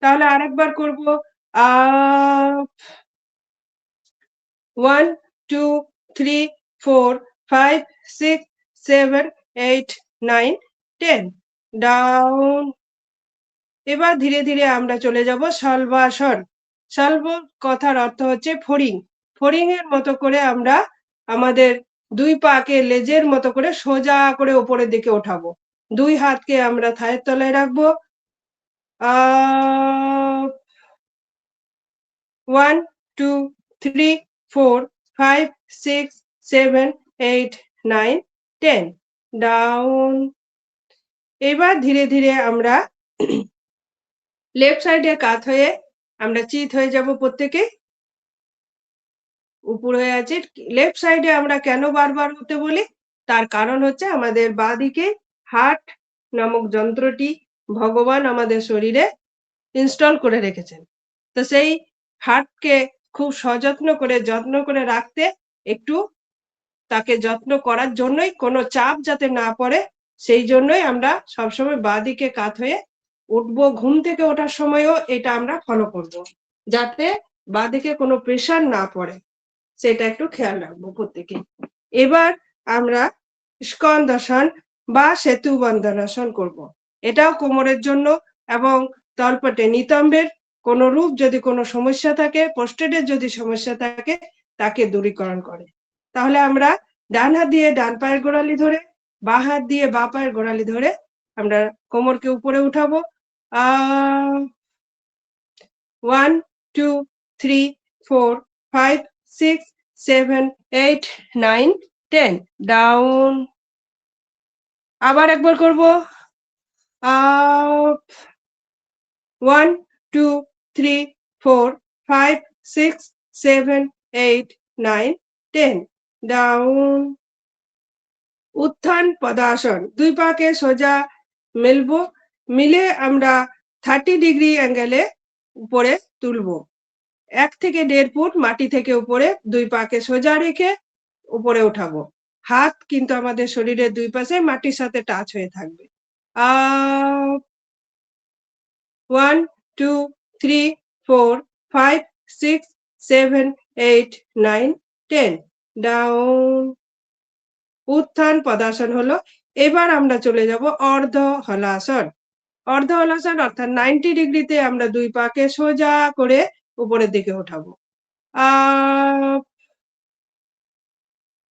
তাহলে আরেকবার করব। 1 2 3 4 5 6 7 8 9 10 ডাউন। এবার ধীরে ধীরে আমরা চলে যাব শলভাসন। শলভ কথার অর্থ হচ্ছে ফড়িং। ফড়িং এর মতো করে আমরা আমাদের দুই পাকে লেজের মতো করে সোজা করে উপরের দিকে ওঠাবো। দুই হাতকে আমরা থায়ের তলায় রাখবো। 1 2 3 4 5 6 7 8 9 10 ডাউন। এবার ধীরে ধীরে আমরা লেফট সাইডে কাত হয়ে আমরা চিত হয়ে যাব প্রত্যেকে। উপর হয়ে আছে। লেফট সাইডে আমরা কেন বারবার হতে বলি, তার কারণ হচ্ছে আমাদের বাঁদিকে হার্ট নামক যন্ত্রটি ভগবান আমাদের শরীরে ইনস্টল করে রেখেছেন। তো সেই হার্টকে খুব সযত্ন করে যত্ন করে রাখতে, একটু তাকে যত্ন করার জন্যই, কোনো চাপ যাতে না পড়ে সেই জন্যই আমরা সবসময় বাঁদিকে কাত হয়ে উঠবো। ঘুম থেকে ওঠার সময়ও এটা আমরা ফলো করব, যাতে বাঁদিকে কোনো প্রেশার না পড়ে, সেটা একটু খেয়াল রাখবো প্রত্যেকে। এবার আমরা স্কন্দাসন বা সেতু বন্ধনাসন করব। এটাও কোমরের জন্য এবং তলপেটে নিতম্বের কোন রূপ যদি কোনো সমস্যা থাকে, পোস্টেডের যদি সমস্যা থাকে, তাকে দূরীকরণ করে। তাহলে আমরা ডান হাত দিয়ে ডান পায়ের গোড়ালি ধরে, বাঁ হাত দিয়ে বাঁ পায়ের গোড়ালি ধরে আমরা কোমরকে উপরে উঠাবো। 1 2 3 4 5 6 7 8 9 10 ডাউন। আবার একবার করব। 1 2 3 4 5 6 7 8 9 10 ডাউন। উত্থান পদাসন। দুই পাকে সোজা মেলবো, মিলে আমরা 30 ডিগ্রি অ্যাঙ্গেলে উপরে তুলবো। 1 থেকে 1.5 ফুট মাটি থেকে উপরে দুই পাকে সোজা রেখে উপরে উঠাবো। হাত কিন্তু আমাদের শরীরের দুই পাশে মাটির সাথে টাচ হয়ে থাকবে। 1 2 3 4 5 6 7 8 9 10 ডাউন। উত্থান পদাসন হলো। এবার আমরা চলে যাব অর্ধ হলাসন। অর্ধ হলাসন অর্থাৎ 90 ডিগ্রিতে আমরা দুই পাকে সোজা করে উপরের দিকে উঠাবো।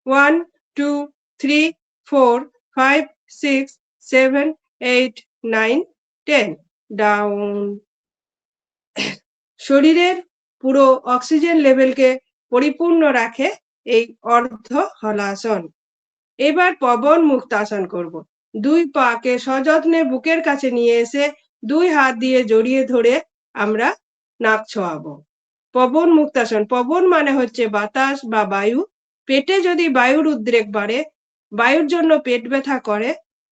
1 2 3 4 5 6 7 8 9 10 ডাউন। শরীরের পুরো অক্সিজেন লেভেলকে পরিপূর্ণ রাখে এই অর্ধ হলাসন। এবার পবন মুক্তাসন করব। দুই পাকে সযত্নে বুকের কাছে নিয়ে এসে দুই হাত দিয়ে জড়িয়ে ধরে আমরা নাক ছোঁয়াবো। পবন মুক্তাসন। পবন মানে হচ্ছে বাতাস বা বায়ু। পেটে যদি বায়ুর উদ্রেক বাড়ে, বায়ুর জন্য পেট ব্যথা করে,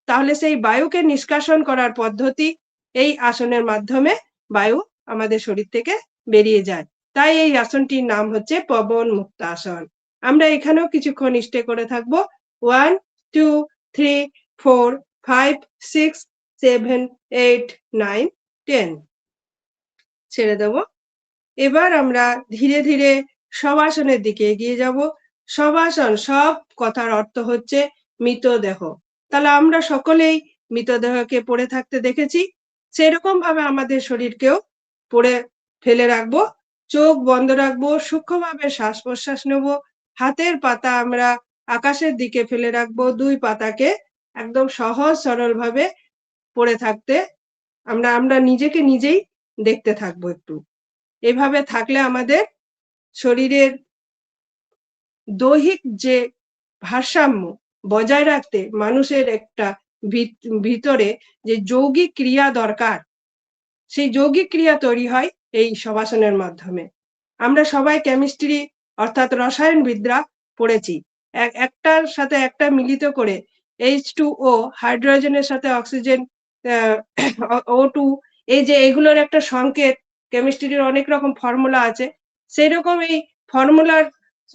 তাহলে সেই বায়ুকে নিষ্কাশন করার পদ্ধতি এই আসনের মাধ্যমে বায়ু আমাদের শরীর থেকে বেরিয়ে যায়। তাই এই আসনটির নাম হচ্ছে পবন মুক্তাসন। আমরা এখানেও কিছুক্ষণ স্টে করে থাকবো। 1 2 3 4 5 6 7 8 9 10 ছেড়ে দেব। এবার আমরা ধীরে ধীরে শবাসনের দিকে এগিয়ে যাব। শবাসন, সব কথার অর্থ হচ্ছে মৃতদেহ। তাহলে আমরা সকলেই মৃতদেহকে পড়ে থাকতে দেখেছি, সেরকম ভাবে আমাদের শরীরকেও পড়ে ফেলে রাখবো। চোখ বন্ধ রাখবো, সূক্ষ্মভাবে শ্বাস প্রশ্বাস নেব। হাতের পাতা আমরা আকাশের দিকে ফেলে রাখবো। দুই পাতাকে একদম সহজ সরল ভাবে পড়ে থাকতে আমরা নিজেকে নিজেই দেখতে থাকবো একটু। এভাবে থাকলে আমাদের শরীরের দৈহিক যে ভারসাম্য বজায় রাখতে মানুষের একটা ভিতরে যে যৌগিক ক্রিয়া দরকার, সেই যৌগিক ক্রিয়া তৈরি হয় এই শবাসনের মাধ্যমে। আমরা সবাই কেমিস্ট্রি অর্থাৎ রসায়নবিদরা পড়েছি। একটার সাথে একটা মিলিত করে H2O, হাইড্রোজেনের সাথে অক্সিজেন, O2, এই যে এগুলোর একটা সংকেত, কেমিস্ট্রির অনেক রকম ফর্মুলা আছে, সেই রকম এই ফর্মুলার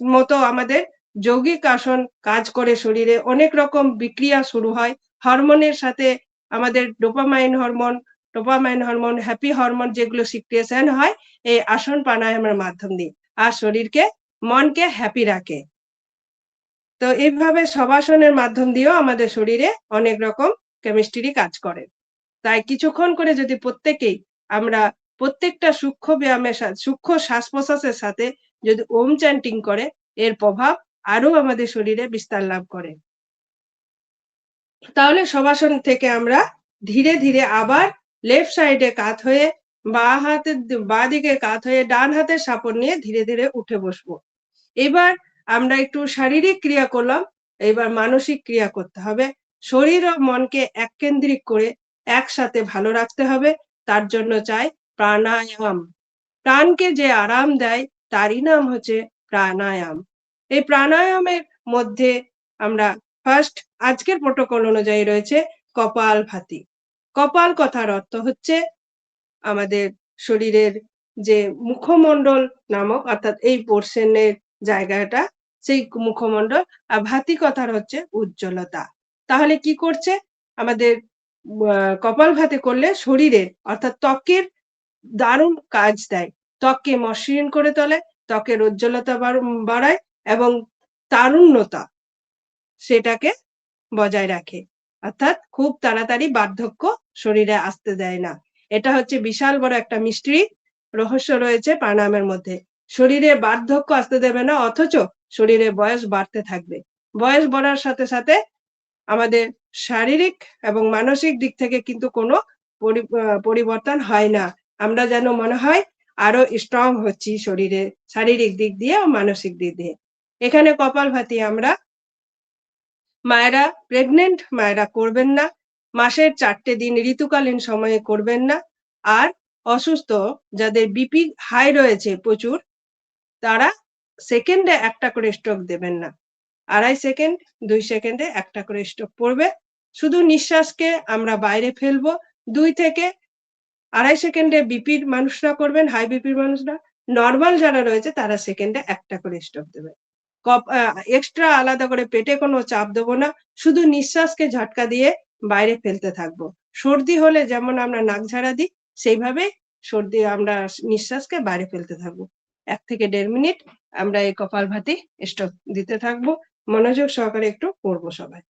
মতো আমাদের যৌগিক আসন কাজ করে শরীরে, অনেক রকম বিক্রিয়া শুরু হয় হরমোনের সাথে। আমাদের ডোপামাইন হরমোন, হ্যাপি হরমোন যেগুলো সিক্রিয়েশন হয় এই আসন প্রাণায়ামের মাধ্যম দিয়ে, আর শরীরকে মনকে হ্যাপি রাখে। তো এইভাবে শবাসনের মাধ্যম দিয়েও আমাদের শরীরে অনেক রকম কেমিস্ট্রি কাজ করে। তাই কিছুক্ষণ করে যদি প্রত্যেকেই আমরা প্রত্যেকটা সূক্ষ্ম ব্যায়ামের সাথে, সূক্ষ্ম শ্বাস প্রশ্বাসের সাথে যদি ওম চ্যান্টিং করে, এর প্রভাব আরো আমাদের শরীরে বিস্তার লাভ করে। তাহলে শবাসন থেকে আমরা ধীরে ধীরে আবার লেফট সাইডে কাত হয়ে, বাঁ দিকে কাত হয়ে ডান হাতের সাপোর্ট নিয়ে ধীরে ধীরে উঠে বসবো। এবার আমরা একটু শারীরিক ক্রিয়া করলাম, এবার মানসিক ক্রিয়া করতে হবে। শরীর ও মনকে এককেন্দ্রিক করে একসাথে ভালো রাখতে হবে। তার জন্য চাই প্রাণায়াম। প্রাণকে যে আরাম দেয় তারই নাম হচ্ছে প্রাণায়াম। এই প্রাণায়ামের মধ্যে আমরা ফার্স্ট আজকের প্রোটোকল অনুযায়ী রয়েছে কপালভাতি। কপাল কথার অর্থ হচ্ছে আমাদের শরীরের যে মুখমণ্ডল নামক, অর্থাৎ এই পোর্শনের জায়গাটা, সেই মুখমণ্ডল। আর ভাতি কথার হচ্ছে উজ্জ্বলতা। তাহলে কি করছে আমাদের কপালভাতি করলে শরীরে অর্থাৎ ত্বকের দারুণ কাজ দেয়, ত্বককে মসৃণ করে তোলে, ত্বকের উজ্জ্বলতা বাড়ায় এবং তারুণ্যতা সেটাকে বজায় রাখে। অর্থাৎ খুব তাড়াতাড়ি বার্ধক্য শরীরে আসতে দেয় না। এটা হচ্ছে বিশাল বড় একটা মিস্ট্রি রহস্য রয়েছে প্রাণায়ামের মধ্যে। শরীরে বার্ধক্য আসতে দেবে না, অথচ শরীরে বয়স বাড়তে থাকবে। বয়স বাড়ার সাথে সাথে আমাদের শারীরিক এবং মানসিক দিক থেকে কিন্তু কোনো পরিবর্তন হয় না। আমরা যেন মনে হয় আরো স্ট্রং হচ্ছি শরীরে, শারীরিক দিক দিয়ে ও মানসিক দিক দিয়ে। এখানে কপালভাতি আমরা মায়েরা, প্রেগনেন্ট মায়েরা করবেন না, মাসের 4টে দিন ঋতুকালীন সময়ে করবেন না। আর অসুস্থ যাদের বিপি হাই রয়েছে প্রচুর, তারা সেকেন্ডে একটা করে স্ট্রোক দেবেন না। 2.5 সেকেন্ড 2 সেকেন্ডে একটা করে স্ট্রোক পড়বে। শুধু নিঃশ্বাসকে আমরা বাইরে ফেলবো। 2 থেকে 2.5 সেকেন্ডে বিপির মানুষরা করবেন, হাই বিপির মানুষরা। নরমাল যারা রয়েছে তারা সেকেন্ডে একটা করে স্ট্রোক দেবে। এক্সট্রা আলাদা করে পেটে কোনো চাপ দেবো না, শুধু নিঃশ্বাসকে ঝটকা দিয়ে বাইরে ফেলতে থাকবো। সর্দি হলে যেমন আমরা নাক ঝাড়া দিই, সেইভাবে আমরা নিঃশ্বাসকে বাইরে ফেলতে থাকবো। 1 থেকে 1.5 মিনিট আমরা এই কপালভাতি স্ট্রোক দিতে থাকবো। মনোযোগ সহকারে একটু করবো সবাই।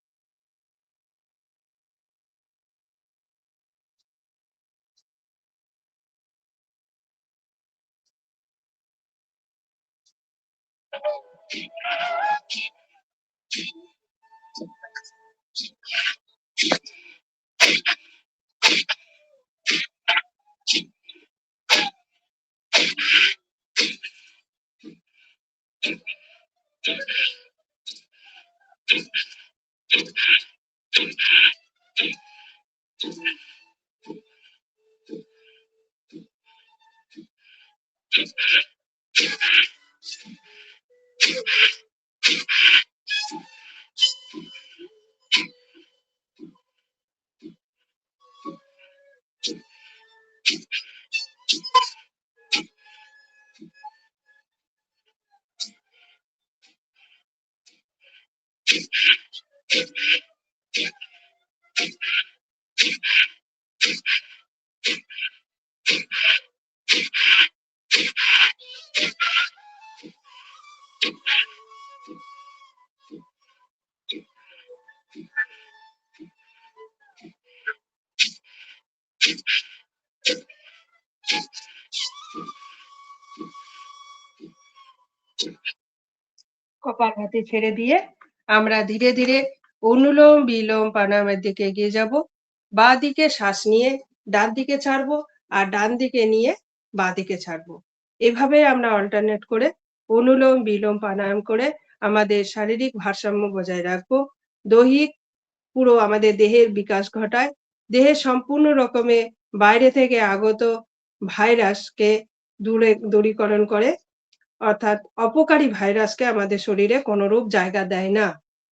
কপালভাতি ছেড়ে দিয়ে আমরা ধীরে ধীরে অনুলোম বিলোম প্রাণায়ামের দিকে এগিয়ে যাব। বাঁ দিকে শ্বাস নিয়ে ডান দিকে ছাড়বো, আর ডান দিকে নিয়ে বাঁ দিকে ছাড়বো। এভাবে আমরা অল্টারনেট করে অনুলোম বিলোম প্রাণায়াম করে আমাদের শারীরিক ভারসাম্য বজায় রাখবো। দৈহিক পুরো আমাদের দেহের বিকাশ ঘটায়, দেহের সম্পূর্ণ রকমের বাইরে থেকে আগত ভাইরাসকে দূরীকরণ করে, অর্থাৎ অপকারী ভাইরাসকে আমাদের শরীরে কোনরূপ জায়গা দেয় না।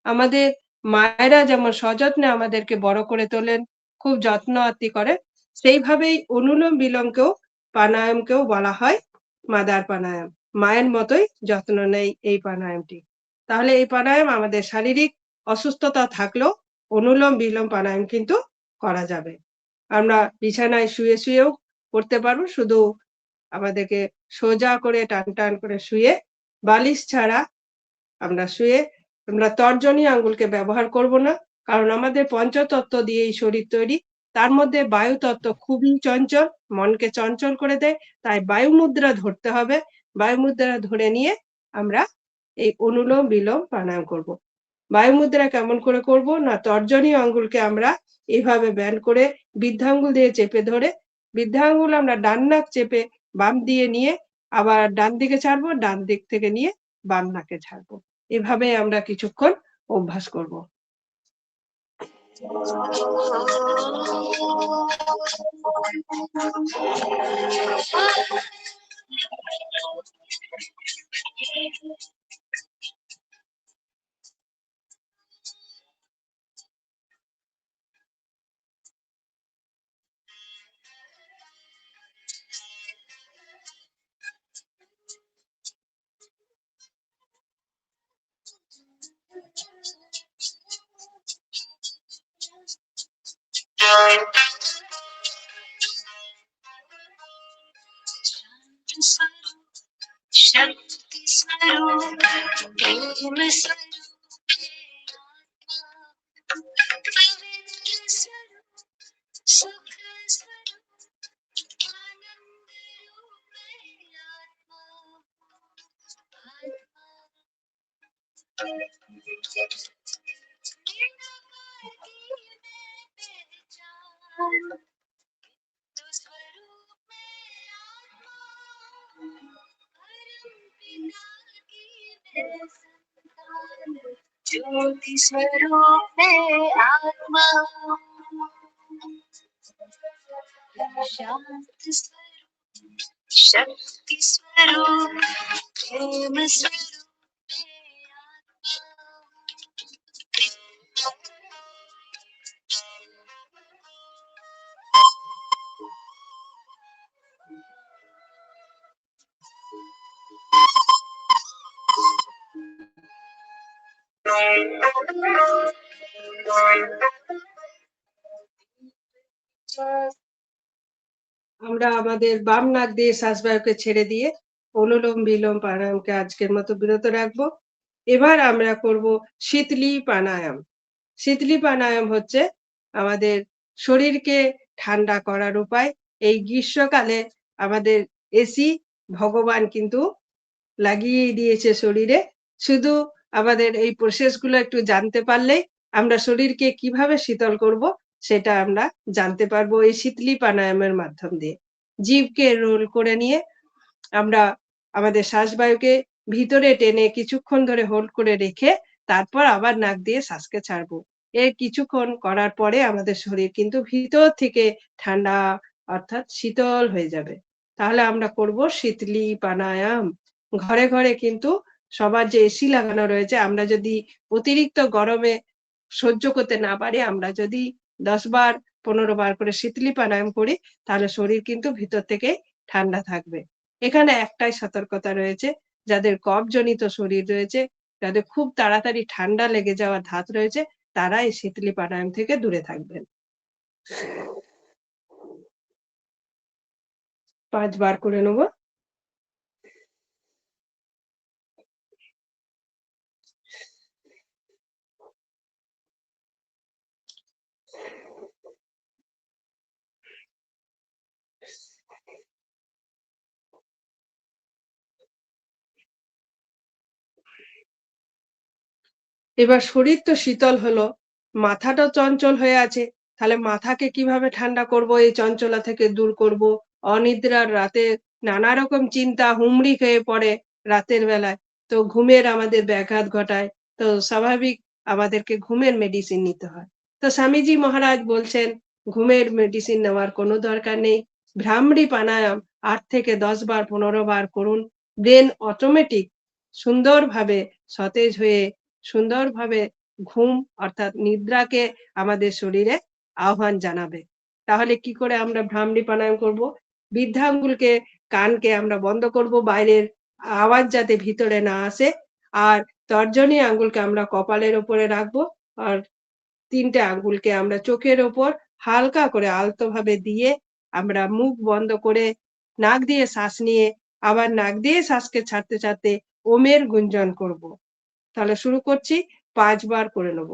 আমাদের মায়েরা যেমন সযত্নে আমাদেরকে বড় করে তোলেন, খুব যত্ন আত্তি করে, সেইভাবেই অনুলোম বিলোমকেও প্রাণায়ামকেও বলা হয় মাদার প্রাণায়াম। মায়ের মতোই যত্ন নেয় এই প্রাণায়ামটি। তাহলে এই প্রাণায়াম আমাদের শারীরিক অসুস্থতা থাকলেও অনুলোম বিলোম প্রাণায়াম কিন্তু করা যাবে। আমরা বিছানায় শুয়ে শুয়েও করতে পারবো, শুধু আমাদেরকে সোজা করে টান টান করে শুয়ে বালিশ ছাড়া আমরা শুয়ে আমরা তর্জনী আঙ্গুলকে ব্যবহার করব না, কারণ আমাদের পঞ্চতত্ত্ব দিয়ে এই শরীর তৈরি। তার মধ্যে বায়ু তত্ত্ব খুবই চঞ্চল, মনকে চঞ্চল করে দেয়। তাই বায়ু মুদ্রা ধরতে হবে। বায়ু মুদ্রা ধরে নিয়ে আমরা এই অনুলোম বিলোম প্রাণায়াম করব। বায়ু মুদ্রা কেমন করে করব না, তর্জনী আঙ্গুলকে আমরা এইভাবে ব্যান্ড করে বৃদ্ধাঙ্গুল দিয়ে চেপে ধরে, বৃদ্ধাঙ্গুল আমরা ডান নাক চেপে বাম দিয়ে নিয়ে আবার ডান দিকে ছাড়বো, ডান দিক থেকে নিয়ে বাম নাকে ছাড়বো। এভাবে আমরা কিছুক্ষণ অভ্যাস করব। शक्ति स्वरूप प्रेम स्वरूप पवित्र स्वरूप सुख स्वरूप आनंद रूप आत्मा ज्योति स्वरूप में आत्मा शांत स्वरूप शक्ति स्वरूप प्रेम स्वरूप में আমরা আমাদের বাম নাক দিয়ে শ্বাসবায়ুকে ছেড়ে দিয়ে অনুলোম বিলোম প্রাণায়ামকে আজকের মতো বিরত রাখবো। এবার আমরা করব শীতলী প্রাণায়াম। শীতলী প্রাণায়াম হচ্ছে আমাদের শরীরকে ঠান্ডা করার উপায়। এই গ্রীষ্মকালে আমাদের এসি ভগবান কিন্তু লাগিয়েই দিয়েছে শরীরে। শুধু আমাদের এই প্রসেসগুলো একটু জানতে পারলেই আমরা শরীরকে কিভাবে শীতল করব সেটা আমরা জানতে পারবো এই শীতলী প্রাণায়ামের মাধ্যম দিয়ে। জিভকে রোল করে নিয়ে আমরা আমাদের শ্বাসবায়ুকে ভিতরে টেনে কিছুক্ষণ ধরে হোল্ড করে রেখে তারপর আবার নাক দিয়ে শ্বাসকে ছাড়বো। এর কিছুক্ষণ করার পরে আমাদের শরীর কিন্তু ভিতর থেকে ঠান্ডা অর্থাৎ শীতল হয়ে যাবে। তাহলে আমরা করব শীতলী প্রাণায়াম। ঘরে ঘরে কিন্তু সবার যে এসি লাগানো রয়েছে, আমরা যদি অতিরিক্ত গরমে সহ্য করতে না পারি, আমরা যদি 10 বার 15 বার করে শীতলী প্রাণায়াম করি, তাহলে শরীর কিন্তু ভিতর থেকে ঠান্ডা থাকবে। এখানে একটাই সতর্কতা রয়েছে, যাদের কফজনিত শরীর রয়েছে, যাদের খুব তাড়াতাড়ি ঠান্ডা লেগে যাওয়ার ধাত রয়েছে, তারা এই শীতলী প্রাণায়াম থেকে দূরে থাকবেন। 5 বার করে নেব। এবার শরীর তো শীতল হলো, মাথাটা চঞ্চল হয়ে আছে। তাহলে মাথাকে কিভাবে ঠান্ডা করব, এই চঞ্চলা থেকে দূর করব? অনিদ্রার রাতে নানা রকম চিন্তা হুমড়ি খেয়ে পড়ে রাতের বেলায়, তো ঘুমের আমাদের ব্যাঘাত ঘটায়। তো স্বাভাবিক আমাদেরকে ঘুমের মেডিসিন নিতে হয়। তো স্বামীজি মহারাজ বলছেন ঘুমের মেডিসিন নেওয়ার কোনো দরকার নেই। ভ্রামরী প্রাণায়াম 8 থেকে 10 বার 15 বার করুন। ব্রেন অটোমেটিক সুন্দরভাবে সতেজ হয়ে সুন্দরভাবে ঘুম অর্থাৎ নিদ্রাকে আমাদের শরীরে আহ্বান জানাবে। তাহলে কি করে আমরা ভ্রামরী প্রাণায়াম করব? বৃদ্ধাঙ্গুলকে কানকে আমরা বন্ধ করব, বাইরের আওয়াজ যাতে ভিতরে না আসে। আর তর্জনী আঙ্গুলকে আমরা কপালের ওপরে রাখবো আর 3টে আঙ্গুলকে আমরা চোখের ওপর হালকা করে আলতোভাবে দিয়ে আমরা মুখ বন্ধ করে নাক দিয়ে শ্বাস নিয়ে আবার নাক দিয়ে শ্বাসকে ছাড়তে ছাড়তে ওমের গুঞ্জন করব। তাহলে শুরু করছি, 5 বার করে নেব।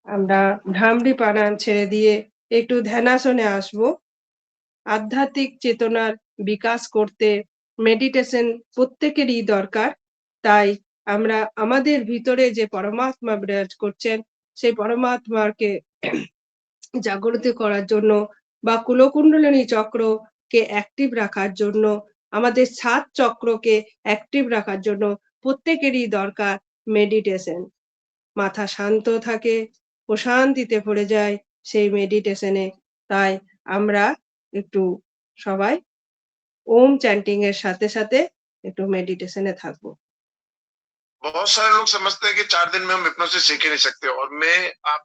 আমরা ভ্রামরি প্রাণায়াম ছেড়ে দিয়ে একটু ধ্যানাসনে আসবো। আধ্যাত্মিক চেতনার বিকাশ করতে মেডিটেশন প্রত্যেকেরই দরকার। তাই আমরা আমাদের ভিতরে যে পরমাত্মা বিরাজ করছেন সেই পরমাত্মাকে জাগ্রত করার জন্য বা কুলকুণ্ডলিনী চক্রকে অ্যাক্টিভ রাখার জন্য, আমাদের 7 চক্রকে অ্যাক্টিভ রাখার জন্য প্রত্যেকেরই দরকার মেডিটেশন। মাথা শান্ত থাকে, প্রশান্তিতে পড়ে যায় সেই মেডিটেশনে। তাই আমরা একটু সবাই ওম চ্যান্টিং এর সাথে সাথে একটু মেডিটেশনে থাকবো। बहुत सारे लोग समझते हैं कि 4 दिन में हम हिप्नोसिस सीख ही नहीं सकते और मैं आप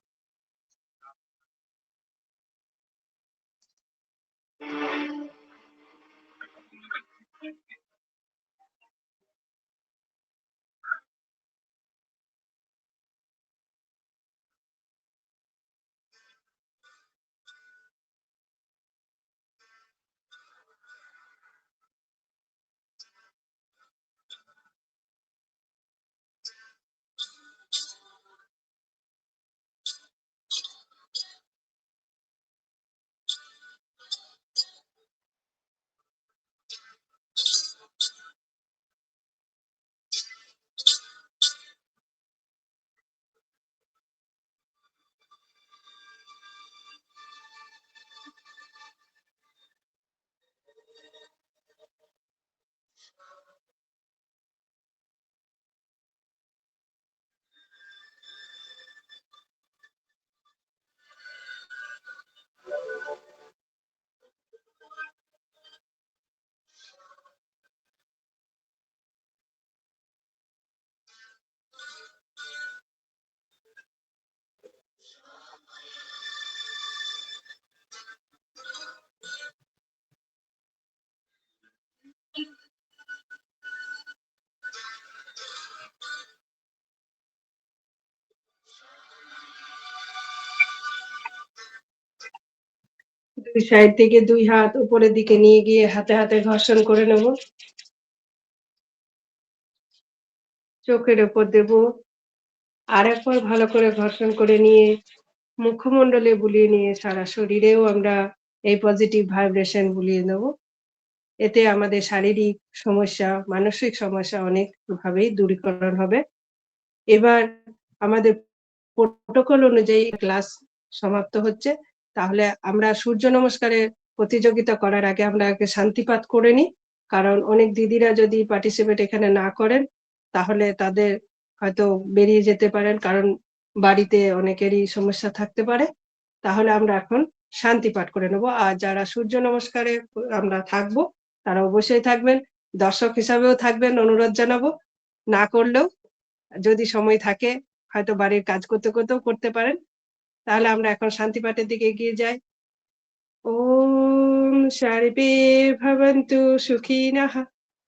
দুই সাইড থেকে 2 হাত উপরের দিকে নিয়ে গিয়ে হাতে হাতে ঘর্ষণ করে নেব। চোখের উপর দেব। আরেকবার ভালো করে ঘর্ষণ করে নিয়ে মুখমণ্ডলে বুলিয়ে নিয়ে সারা শরীরেও আমরা এই পজিটিভ ভাইব্রেশন বুলিয়ে নেব। এতে আমাদের শারীরিক সমস্যা, মানসিক সমস্যা অনেকভাবেই দূরীকরণ হবে। এবার আমাদের প্রোটোকল অনুযায়ী ক্লাস সমাপ্ত হচ্ছে। তাহলে আমরা সূর্য নমস্কারের প্রতিযোগিতা করার আগে আমরা আগে শান্তিপাত করে নিই। কারণ অনেক দিদিরা যদি পার্টিসিপেট এখানে না করেন তাহলে তাদের হয়তো বেরিয়ে যেতে পারেন, কারণ বাড়িতে অনেকেরই সমস্যা থাকতে পারে। তাহলে আমরা এখন শান্তিপাঠ করে নেব। আর যারা সূর্য নমস্কারে আমরা থাকবো তারা অবশ্যই থাকবেন, দর্শক হিসাবেও থাকবেন, অনুরোধ জানাবো। না করলেও যদি সময় থাকে হয়তো বাড়ির কাজ করতে করতেও করতে পারেন। তাহলে আমরা এখন শান্তিপাঠের দিকে এগিয়ে যাই। ওম সর্বে ভবন্তু সুখিনঃ,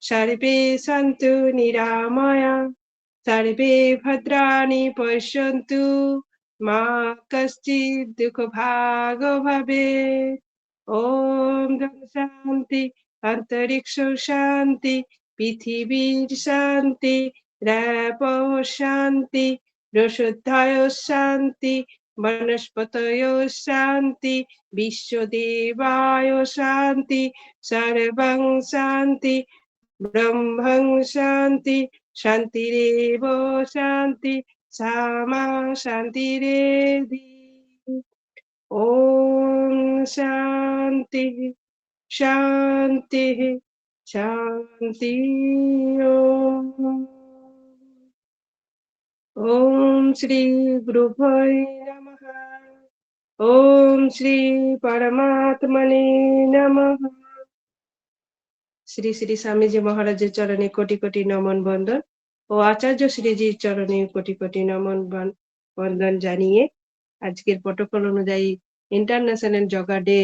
সর্বে সন্তু নিরাময়া, সর্বে ভদ্রাণি পশ্যন্তু, মা কশ্চিৎ দুঃখভাগো ভবেৎ। ওম শান্তি অন্তরিক্ষ শান্তি, পৃথিবীর শান্তি, র্যাপ শান্তি, রসোধ্যায় শান্তি, বনস্পতয় শান্তি, বিশ্বদেবায় শান্তি, সর্বং শান্তি, ব্রহ্মং শান্তি, শান্তিরেব শান্তি, সামা শান্তিরেধি। ওম শান্তি শান্তি শান্তি। ওম শ্রী গুরুভ্যৈ নমঃ। ওম শ্রী পরমাত্মনে নমঃ। শ্রী শ্রী স্বামীজি মহারাজের চরণে কোটি কোটি নমন বন্দন ও আচার্য শ্রীজির চরণে কোটি কোটি নমন বন্দন জানিয়ে আজকের প্রটোকল অনুযায়ী ইন্টারন্যাশনাল যোগা ডে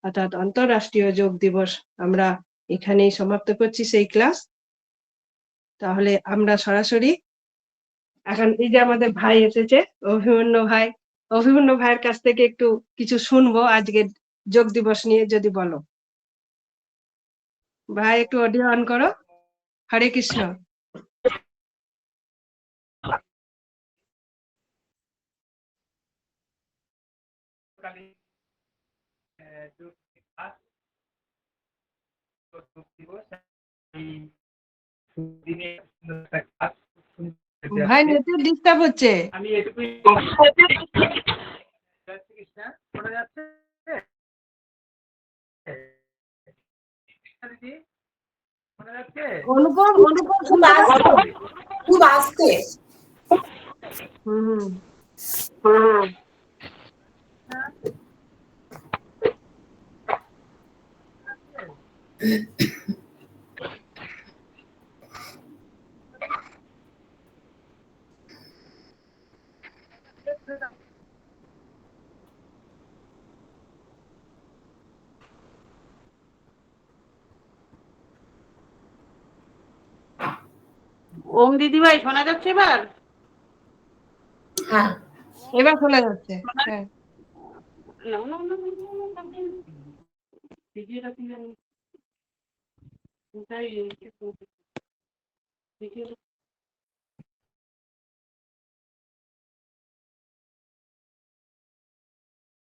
অর্থাৎ আন্তঃরাষ্ট্রীয় যোগ দিবস আমরা এখানেই সমাপ্ত করছি সেই ক্লাস। তাহলে আমরা সরাসরি এখন এই যে আমাদের ভাই এসেছে অভিমন্যু ভাইয়ের কাছ থেকে একটু কিছু শুনবো আজকের যোগ দিবস নিয়ে, যদি বলো ভাই। একটু অডিও অন করো। হরে কৃষ্ণ। ভাই নেটের ডিস্টার্ব হচ্ছে। আমি এটুকুই শোনা যাচ্ছে? শোনা যাচ্ছে? অনুপম খুব আস্তে। হুম ওম দিদিভাই শোনা যাচ্ছে এবার? হ্যাঁ, এবার শোনা যাচ্ছে। হ্যাঁ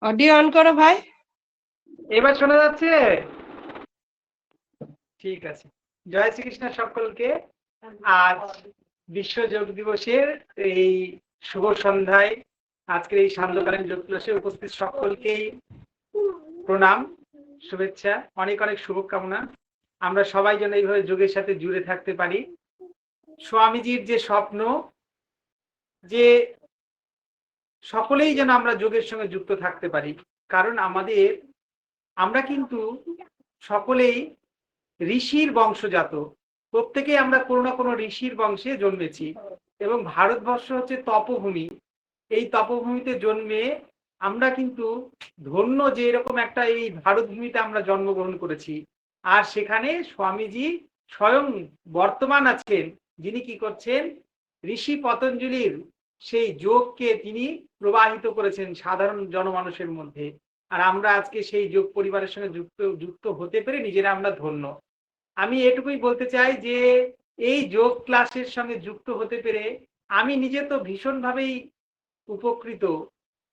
অডিও অন করো ভাই। এবার শোনা যাচ্ছে? ঠিক আছে। জয় শ্রীকৃষ্ণ সকলকে। আজ বিশ্ব যোগ দিবসের এই শুভ সন্ধ্যায় আজকের এই সান্ধ্যকালীন যোগ দিবসে উপস্থিত সকলকেই প্রণাম, শুভেচ্ছা, অনেক অনেক শুভকামনা। আমরা সবাই যেন এইভাবে যোগের সাথে জুড়ে থাকতে পারি। স্বামীজির যে স্বপ্ন যে সকলেই যেন আমরা যোগের সঙ্গে যুক্ত থাকতে পারি, কারণ আমরা কিন্তু সকলেই ঋষির বংশজাত, প্রত্যেকেই আমরা কোনো না কোনো ঋষির বংশে জন্মেছি এবং ভারতবর্ষ হচ্ছে তপভূমি। এই তপভূমিতে জন্মে আমরা কিন্তু ধন্য যে এরকম একটা এই ভারতভূমিতে আমরা জন্মগ্রহণ করেছি। আর সেখানে স্বামীজি স্বয়ং বর্তমান আছেন, যিনি কি করছেন, ঋষি পতঞ্জলির সেই যোগকে তিনি প্রবাহিত করেছেন সাধারণ জনমানুষের মধ্যে। আর আমরা আজকে সেই যোগ পরিবারের সঙ্গে যুক্ত হতে পেরে নিজেরা আমরা ধন্য। আমি এটুকুই বলতে চাই যে এই যোগ ক্লাসের সঙ্গে যুক্ত হতে পেরে আমি নিজে তো ভীষণভাবেই উপকৃত।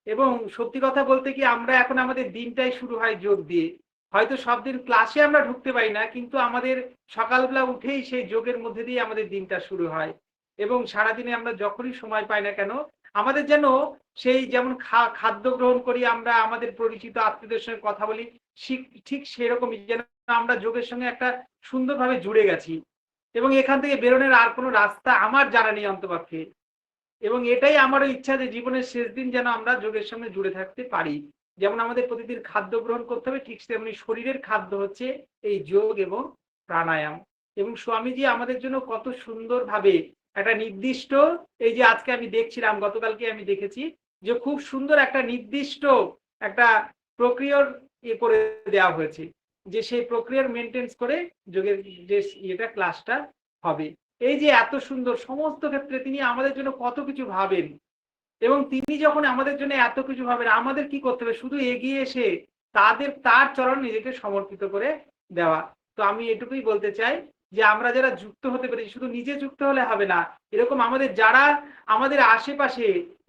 এবং সত্যি কথা বলতে কি, আমরা এখন আমাদের দিনটাই শুরু হয় যোগ দিয়ে। হয়তো সব দিন ক্লাসে আমরা ঢুকতে পারি না, কিন্তু আমাদের সকালবেলা উঠেই সেই যোগের মধ্যে দিয়ে আমাদের দিনটা শুরু হয়। এবং সারাদিনে আমরা যখনই সময় পাই না কেন, আমাদের যেন সেই যেমন খাদ্য গ্রহণ করি, আমরা আমাদের পরিচিত আত্মীয়দের সঙ্গে কথা বলি, ঠিক সেরকমই যেন আমরা যোগের সঙ্গে একটা সুন্দরভাবে জুড়ে গেছি। এবং এখান থেকে বেরোনোর আর কোনো রাস্তা আমার জানা নেই অন্তপক্ষে। এবং এটাই আমারও ইচ্ছা যে জীবনের শেষ দিন যেন আমরা যোগের সঙ্গে জুড়ে থাকতে পারি। যেমন আমাদের প্রতিদিন খাদ্য গ্রহণ করতে হবে, ঠিক তেমনি শরীরের খাদ্য হচ্ছে এই যোগ এবং প্রাণায়াম। এবং স্বামীজি আমাদের জন্য কত সুন্দরভাবে একটা নির্দিষ্ট, এই যে আজকে আমি দেখছিলাম, গতকালকে আমি দেখেছি যে খুব সুন্দর একটা নির্দিষ্ট একটা প্রক্রিয়ার করে দেওয়া হয়েছে, যে সেই প্রক্রিয়ার মেনটেন্স করে যোগের যে ক্লাসটা হবে। এই যে এত সুন্দর, সমস্ত ক্ষেত্রে তিনি আমাদের জন্য কত কিছু ভাবেন। এবং তিনি যখন আমাদের জন্য এত কিছু ভাবেন, আমাদের কি করতে হবে? শুধু এগিয়ে এসে তার চরণ নিজেকে সমর্পিত করে দেওয়া। তো আমি এটুকুই বলতে চাই যে আমরা যারা যুক্ত হতে পেরেছি, শুধু নিজে যুক্ত হলে হবে না, এরকম আমাদের যারা আমাদের আশেপাশে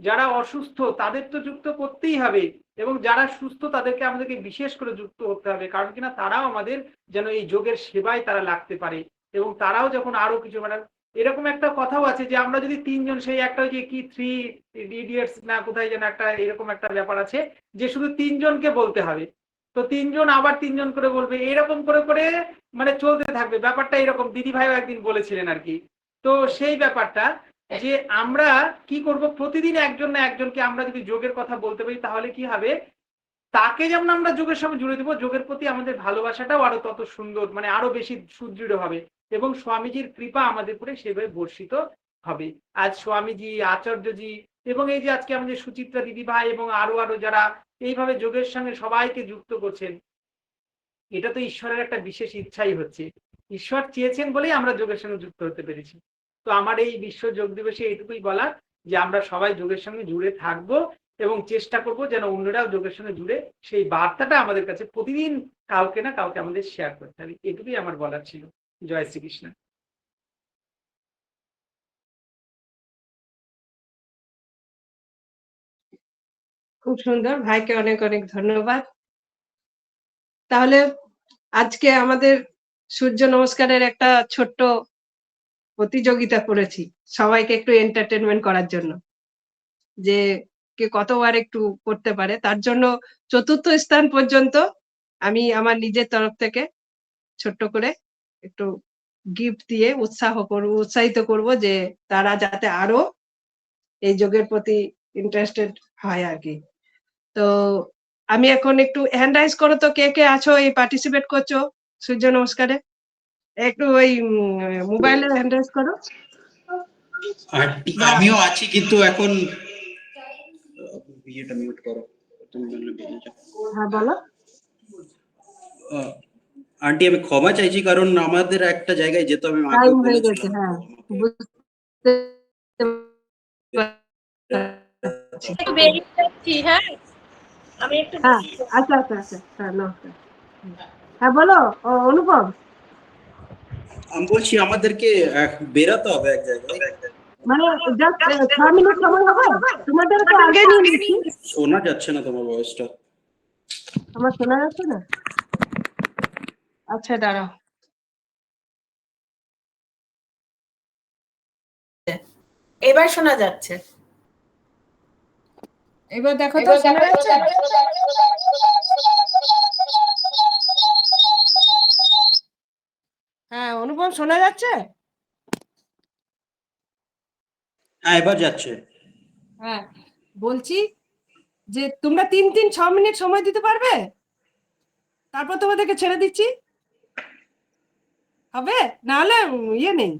যারা অসুস্থ তাদের তো যুক্ত করতেই হবে, এবং যারা সুস্থ তাদেরকে আমাদেরকে বিশেষ করে যুক্ত হতে হবে, কারণ কিনা তারাও আমাদের যেন এই যোগের সেবায় তারা লাগতে পারে, এবং তারাও যখন আরো কিছু মানে এরকম একটা কথাও আছে যে আমরা যদি তিনজন, সেই একটা যে কি 3 ইডিয়টস না কোথায় যেন একটা এরকম একটা ব্যাপার আছে যে শুধু তিনজনকে বলতে হবে, তো তিনজন আবার তিনজন করে বলবে, এরকম করে করে মানে চলতে থাকবে ব্যাপারটা। এরকম দিদি ভাইও একদিন বলেছিলেন আর কি। তো সেই ব্যাপারটা যে আমরা কি করব, প্রতিদিন একজন না একজনকে আমরা যদি যোগের কথা বলতে পারি তাহলে কি হবে, তাকে যেমন আমরা যোগের সঙ্গে জুড়ে দেবো, যোগের প্রতি আমাদের ভালোবাসাটাও আরো তত সুন্দর মানে আরো বেশি সুদৃঢ় হবে, এবং স্বামীজির কৃপা আমাদের উপরে সেভাবে বর্ষিত হবে। আজ স্বামীজি, আচার্যজি, এবং এই যে আজকে আমাদের সুচিত্রা দিদি ভাই এবং আরো আরো যারা এইভাবে যোগের সঙ্গে সবাইকে যুক্ত করছেন, এটা তো ঈশ্বরের একটা বিশেষ ইচ্ছাই হচ্ছে, ঈশ্বর চেয়েছেন বলেই আমরা যোগের সঙ্গে যুক্ত হতে পেরেছি। তো আমার এই বিশ্ব যোগ দিবসে এইটুকুই বলা যে আমরা সবাই যোগের সঙ্গে জুড়ে থাকবো এবং চেষ্টা করব যেন অন্যরাও যোগের সঙ্গে জুড়ে সেই বার্তাটা আমাদের কাছে প্রতিদিন কাউকে না কাউকে আমাদের শেয়ার করতে হবে। এটুকুই আমার বলার ছিল। জয় শ্রীকৃষ্ণ। খুব সুন্দর, ভাইকে অনেক অনেক ধন্যবাদ। তাহলে আজকে আমাদের সূর্য নমস্কারের একটা ছোট্ট প্রতিযোগিতা করেছি সবাইকে একটু এন্টারটেনমেন্ট করার জন্য, যে কে কতবার একটু করতে পারে। তার জন্য 4র্থ স্থান পর্যন্ত আমি আমার নিজের তরফ থেকে ছোট্ট করে একটু গিফট দিয়ে উৎসাহিত করব যে তারা যাতে আরো এই যোগের প্রতি ইন্টারেস্টেড হয় আর কি। তো আমি এখন একটু হ্যান্ড রাইজ করো তো, কে কে আছো এই পার্টিসিপেট করছো সূর্য নমস্কারে, একটু ওই মোবাইলে হ্যান্ড রাইজ করো। আমিও আছি, কিন্তু এখন ভিডিওটা মিউট করো। তুমি বললে বেরিয়ে যাও। হ্যাঁ বলো। আন্টি আমি ক্ষমা চাইছি, কারণ আমাদের একটা জায়গায় যেতে হবে, আমি টাইম আগেও হয়ে গেছে, বলেছিলাম। হ্যাঁ বুঝতে পারছি। একটু বেরিয়ে যাচ্ছি, হ্যাঁ আমি একটু হ্যাঁ আচ্ছা আচ্ছা আচ্ছা, হ্যাঁ নমস্কার। হ্যাঁ বলো অনুপম। আমি বলছি আমাদেরকে বেরাতে হবে এক জায়গায়। মানে জাস্ট 6 মিনিট সময় হবে, তোমাদের তো আগে নিয়ে নিচ্ছি। শোনা যাচ্ছে না তোমার ভয়েসটা। আমার শোনা যাচ্ছে না? আচ্ছা দাঁড়াও। এবার শোনা যাচ্ছে। এবার দেখো তো শোনা যাচ্ছে? হ্যাঁ অনুপম শোনা যাচ্ছে? হ্যাঁ এবার যাচ্ছে। হ্যাঁ বলছি যে তোমরা 6 মিনিট সময় দিতে পারবে, তারপর তোমাদেরকে ছেড়ে দিচ্ছি, হবে? না হলে ইয়ে নেই,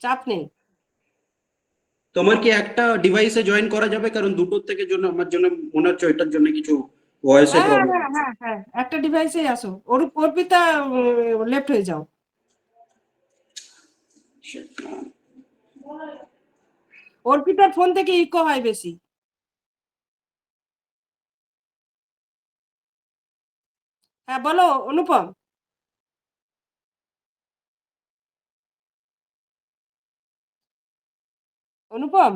চাপ নেই। তোমার কি একটা ডিভাইসে জয়েন করা যাবে? কারণ দুটোর থেকে জন্য আমার জন্য মনে হচ্ছে ওইটার জন্য কিছু ভয়েসের হ্যাঁ প্রবলেম। হ্যাঁ হ্যাঁ হ্যাঁ একটা ডিভাইসেই আসো, অর্পিতা লেফট হয়ে যাও। অর্পিতার ফোন থেকে ইকো হয় বেশি। হ্যাঁ বলো অনুপম। অনুপম,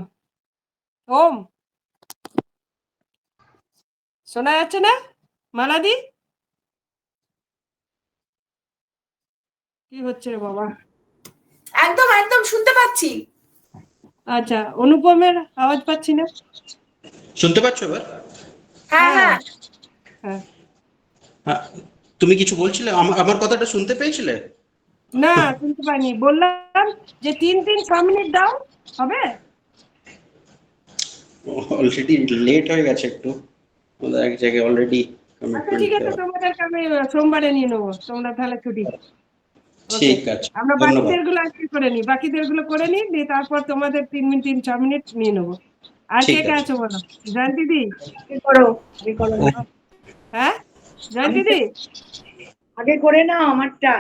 ওম শোনা যাচ্ছে না? মালাদি কি হচ্ছে রে বাবা? একদম একদম শুনতে পাচ্ছি। আচ্ছা অনুপমের আওয়াজ পাচ্ছি না। শুনতে পাচ্ছ এবার? হ্যাঁ হ্যাঁ হ্যাঁ হ্যাঁ, তুমি কিছু বলছিলে, আমার কথাটা শুনতে পেয়েছিলে? না শুনতে পাইনি, বললাম যে 6 মিনিট দাও, হবে? অলরেডি লেট হয়ে গেছে একটু, আমাদের এক জায়গায় অলরেডি আচ্ছা ঠিক আছে, তোমাদেরকে আমি সোমবারে নিয়ে নেবো, তোমরা তাহলে ছুটি। ঠিক আছে, আমরা ধন্যবাদ। বাকিদের গুলো আজকে করে নিই, বাকিদের গুলো করে নিই, দিয়ে তারপর তোমাদের 6 মিনিট নিয়ে নেবো। আর কে ঠিক কে আছে। আছো বলো? জয়ন্তী দি করো হ্যাঁ, জয়ন্তী দি আগে করে নাও আমারটা।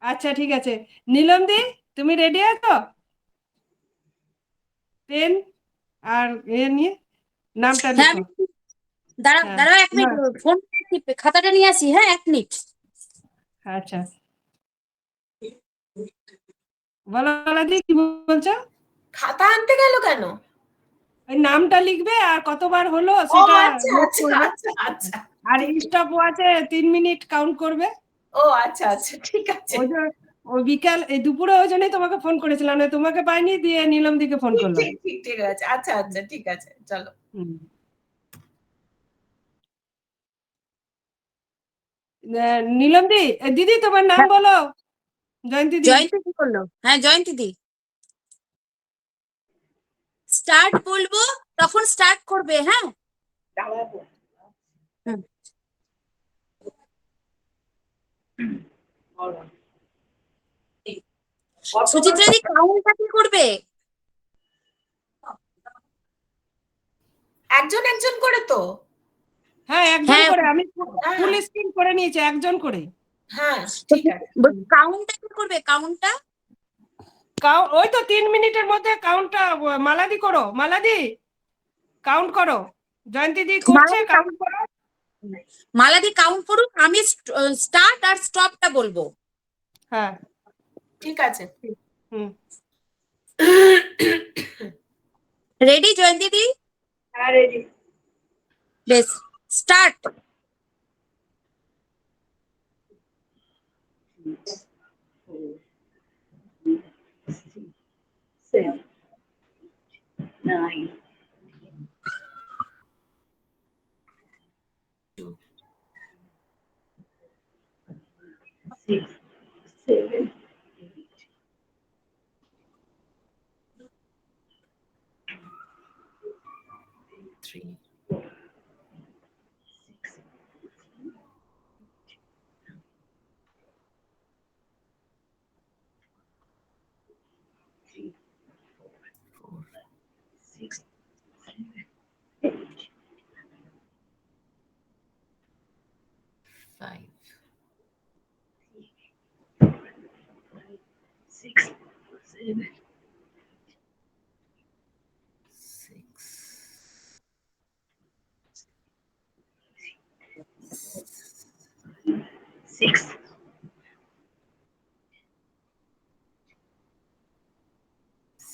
আচ্ছা ঠিক আছে। নীলম দি তুমি রেডি আছো? পেন আর নিয়ে নামটা হ্যাঁ লিখো। দাঁড়াও হ্যাঁ, দাঁড়াও 1 মিনিট, হ্যাঁ। ফোন খাতাটা নিয়ে আসি, হ্যাঁ 1 মিনিট। আচ্ছা বলো মালাদি কি বলছো? খাতা আনতে গেল কেন? ওই নামটা লিখবে আর কতবার হলো ও সেটা আচ্ছা নোট আচ্ছা করবে, আচ্ছা আচ্ছা আর স্টপ ওয়াচে 3 মিনিট কাউন্ট করবে। ও আচ্ছা আচ্ছা ঠিক আছে, ওই যে ওই বিকাল এই দুপুরে ওই জন্যই তোমাকে ফোন করেছিলাম, না তোমাকে পাইনি, দিয়ে নীলম দিকে ফোন ঠিক করলাম। ঠিক ঠিক ঠিক আছে, আচ্ছা আচ্ছা ঠিক আছে, চলো। হুম। নীলম দি, দিদি তোমার নাম হ্যাঁ। বলো। জয়ন্তী দি। জয়ন্তী কি করলো? হ্যাঁ জয়ন্তী দি, স্টার্ট বলবো তখন স্টার্ট করবে, হ্যাঁ? হুম। সুচিত্রা দি কাউন্টটা কি করবে? একজন একজন করে তো। হ্যাঁ একজন হ্যাঁ করে, আমি হ্যাঁ। ফুল স্ক্রিন করে নিয়েছি, একজন করে। হ্যাঁ ঠিক আছে। কাউন্টটা কি করবে? কাউন্টটা ওই তো 3 মিনিটের মধ্যে কাউন্টটা মালাদি করো, মালাদি কাউন্ট করো। জয়ন্তী দি করছে, মালাদি কাউন্ট করো। মালাদি কাউন্ট করুক, আমি স্টার্ট আর স্টপটা বলবো। হ্যাঁ ঠিক আছে। হুম। রেডি জয়ন্তী দি? হ্যাঁ রেডি। বেশ, স্টার্ট। Seven, 9, 6, 7, 3 6, 7, 8, 5 6, 7, 6, 7 10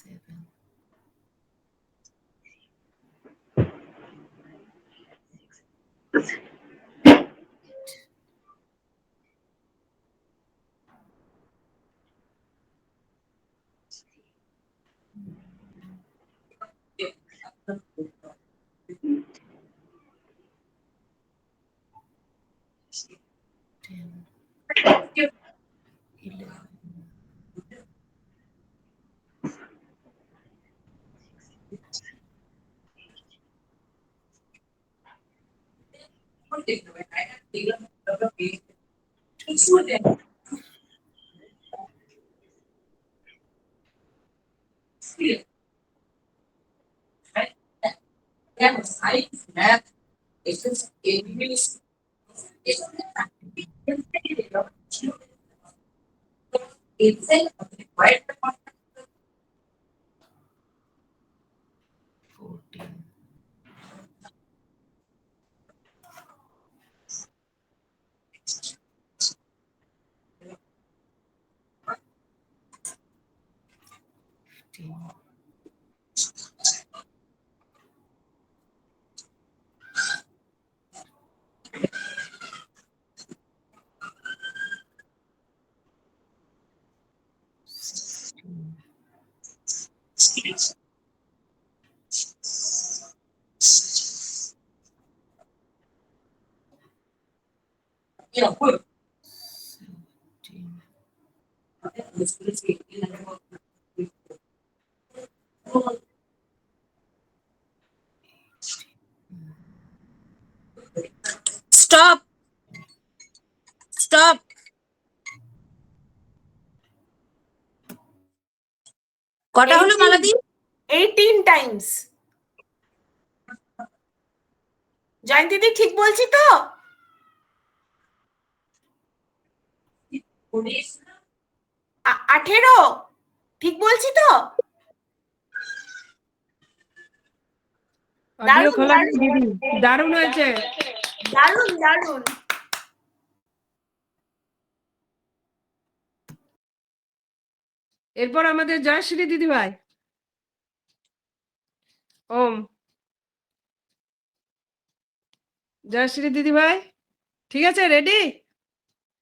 11 14 15 16 17 stop, stop. কটা হলো মালাদি? 18 টাইমস। জয়ন্তী দি ঠিক বলছি তো? 18 ঠিক বলছি তো? অডিও দারুণ খোলা দারুণ দিদি, দারুণ হয়েছে। দারুণ দারুণ। এরপর আমাদের জয়শ্রী দিদিভাই। ওম। জয়শ্রী দিদিভাই ঠিক আছে, রেডি?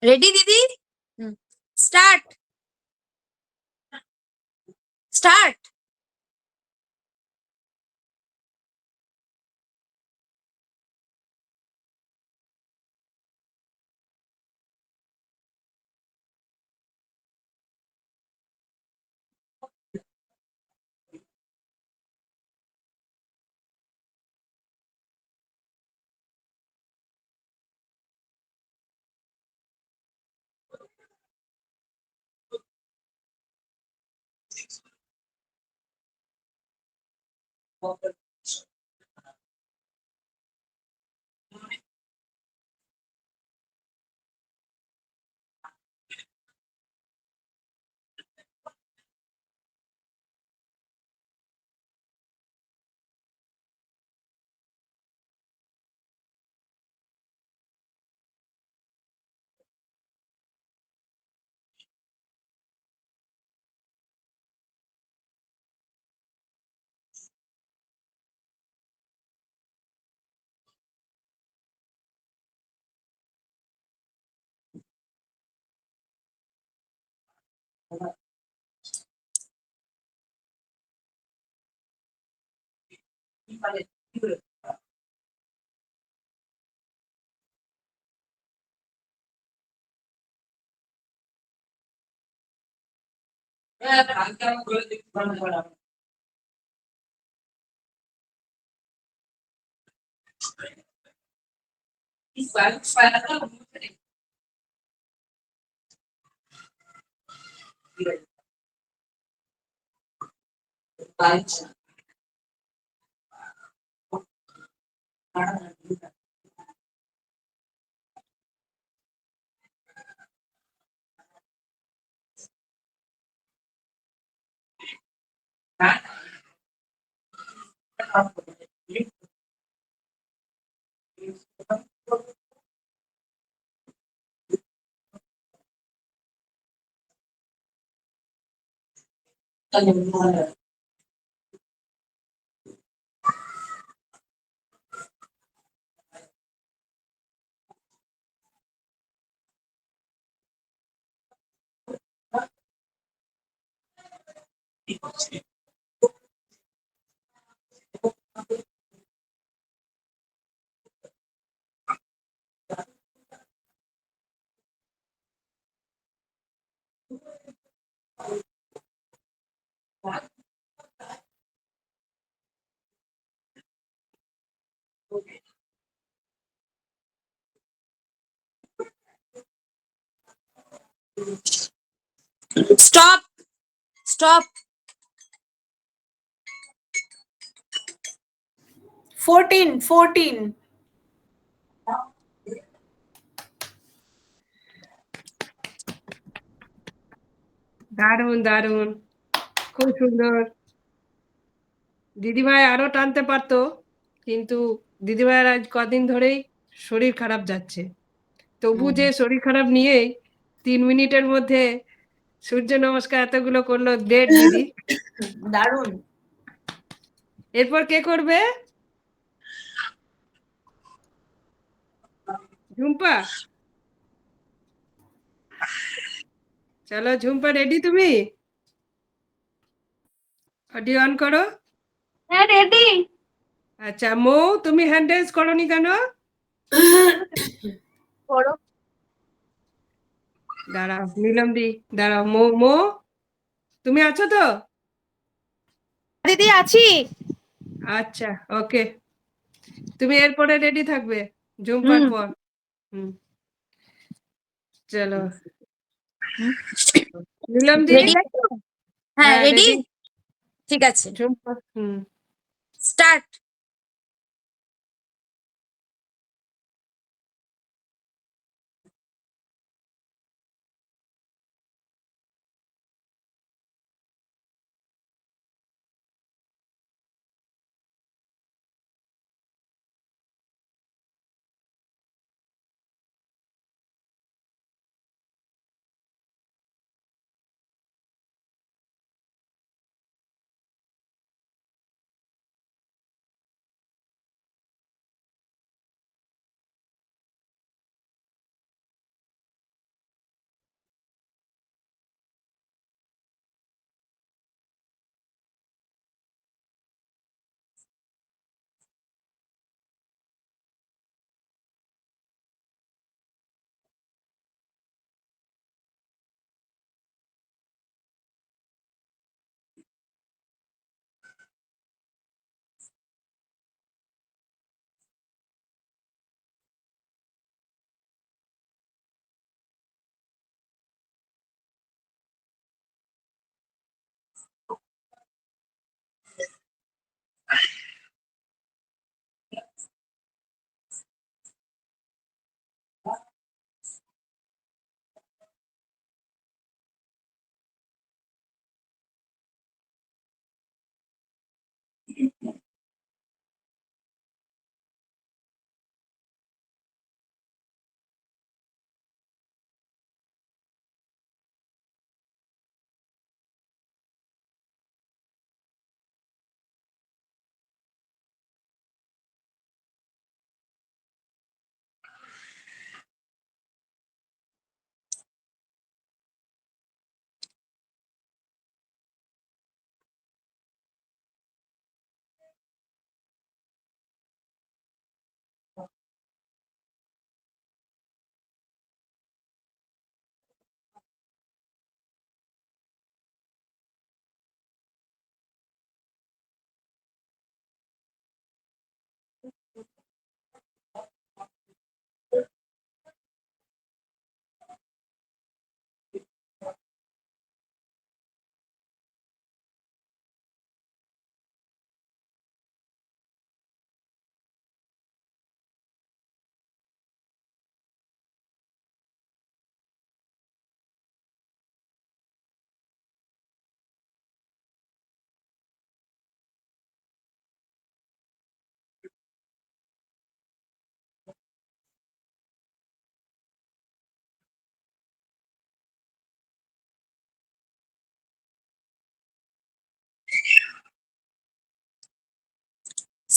রেডি দিদি? Start start. Stop stop. 14 দারুণ দারুণ, খুব সুন্দর। দিদিভাই আরো টানতে পারতো, কিন্তু দিদিভাইয়ের আজ কদিন ধরেই শরীর খারাপ যাচ্ছে। তবু যে শরীর খারাপ নিয়েই 3 মিনিটের মধ্যে সূর্য নমস্কার এতগুলো করলো, গ্রেট দিদি। দারুণ। এরপর কে করবে? ঝুম্পা। চলো ঝুম্পা, রেডি তুমি? অডিও অন করো। হ্যাঁ রেডি। আচ্ছা মৌ, তুমি হ্যান্ড রেজ করোনি কেন? করো। দাঁড়াও নীলম দি, দাঁড়াও। মৌ, মৌ তুমি আছো তো? দিদি আছি। আচ্ছা ওকে, তুমি এরপরে রেডি থাকবে ঝুম্পার পর। হুম, চলো নীলম দি। রেডি? হ্যাঁ হ্যাঁ রেডি, রেডি। ঠিক আছে Jhumpa. Start.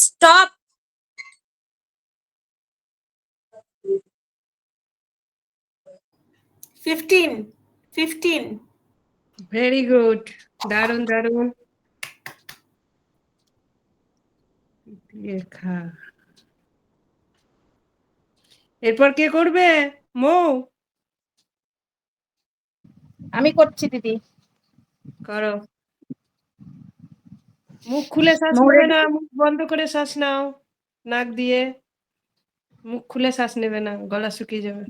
Stop. 15 very good, দারুণ দারুণ। লেখা। এরপর কে করবে? মৌ, আমি করছি দিদি। করো। মুখ খুলে শ্বাস মৌ নেবে ready? না, মুখ বন্ধ করে শ্বাস নাও, নাক দিয়ে। মুখ খুলে শ্বাস নেবে না, গলা শুকিয়ে যাবে।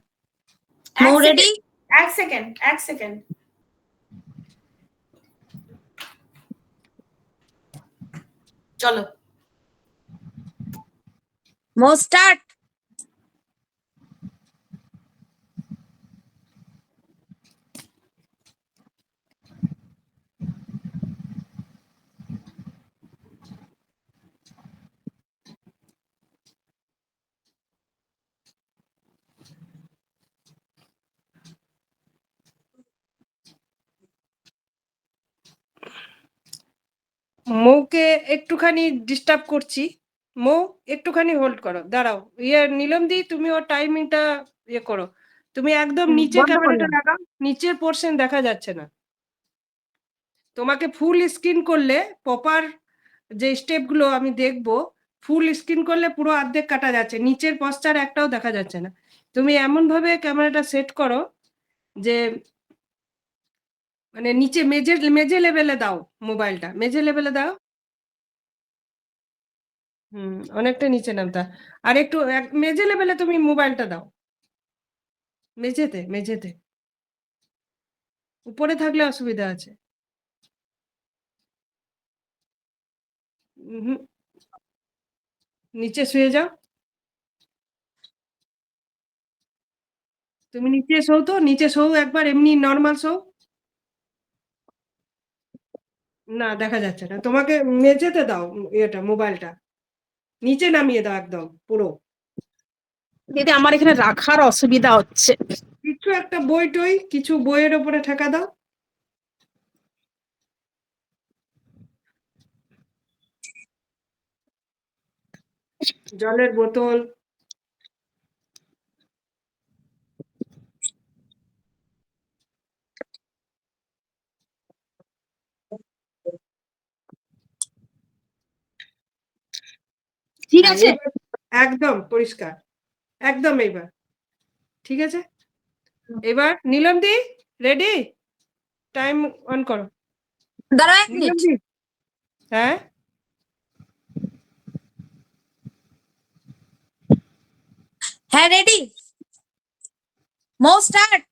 মৌ রেডি? এক সেকেন্ড চলো। মৌ স্টার্ট। মৌকে একটুখানি ডিস্টার্ব করছি। মৌ একটুখানি হোল্ড করো, দাঁড়াও। নীলম দি, তুমি ওর টাইমিংটা করো। তুমি একদম নিচে বন্ধ ক্যামেরাটা করলাম। লাগাও, নিচের পোর্শন দেখা যাচ্ছে না। তোমাকে ফুল স্ক্রিন করলে প্রপার যে স্টেপগুলো আমি দেখবো, ফুল স্ক্রিন করলে পুরো অর্ধেক কাটা যাচ্ছে, নিচের পশ্চার একটাও দেখা যাচ্ছে না। তুমি এমন ভাবে ক্যামেরাটা সেট করো যে মানে নিচে মেজে মেজে লেভেলে দাও, মোবাইলটা মেজে লেভেলে দাও। অনেকটা নিচে নামতা। আর একটু মেজে লেভেলে তুমি মোবাইলটা দাও, মেঝেতে মেঝেতে। উপরে থাকলে অসুবিধা আছে। হুম, নিচে শুয়ে যাও। তুমি নিচে শো, তো নিচে শো একবার, এমনি নর্মাল শো। না, দেখা যাচ্ছে না। তোমাকে মেঝেতে দাও এটা, মোবাইলটা নিচে নামিয়ে দাও একদম পুরো। দিদি আমার এখানে রাখার অসুবিধা হচ্ছে। কিছু একটা বই টই, কিছু বইয়ের ওপরে ঠেকা দাও। জলের বোতল। ঠিক হ্যাঁ, আছে। এবার একদম পরিষ্কার, একদম এইবার ঠিক আছে। এবার নীলম দি, রেডি? টাইম অন করো। দাঁড়াও 1 নীলম মিনিট। দি, হ্যাঁ হ্যাঁ রেডি। মৌ স্টার্ট।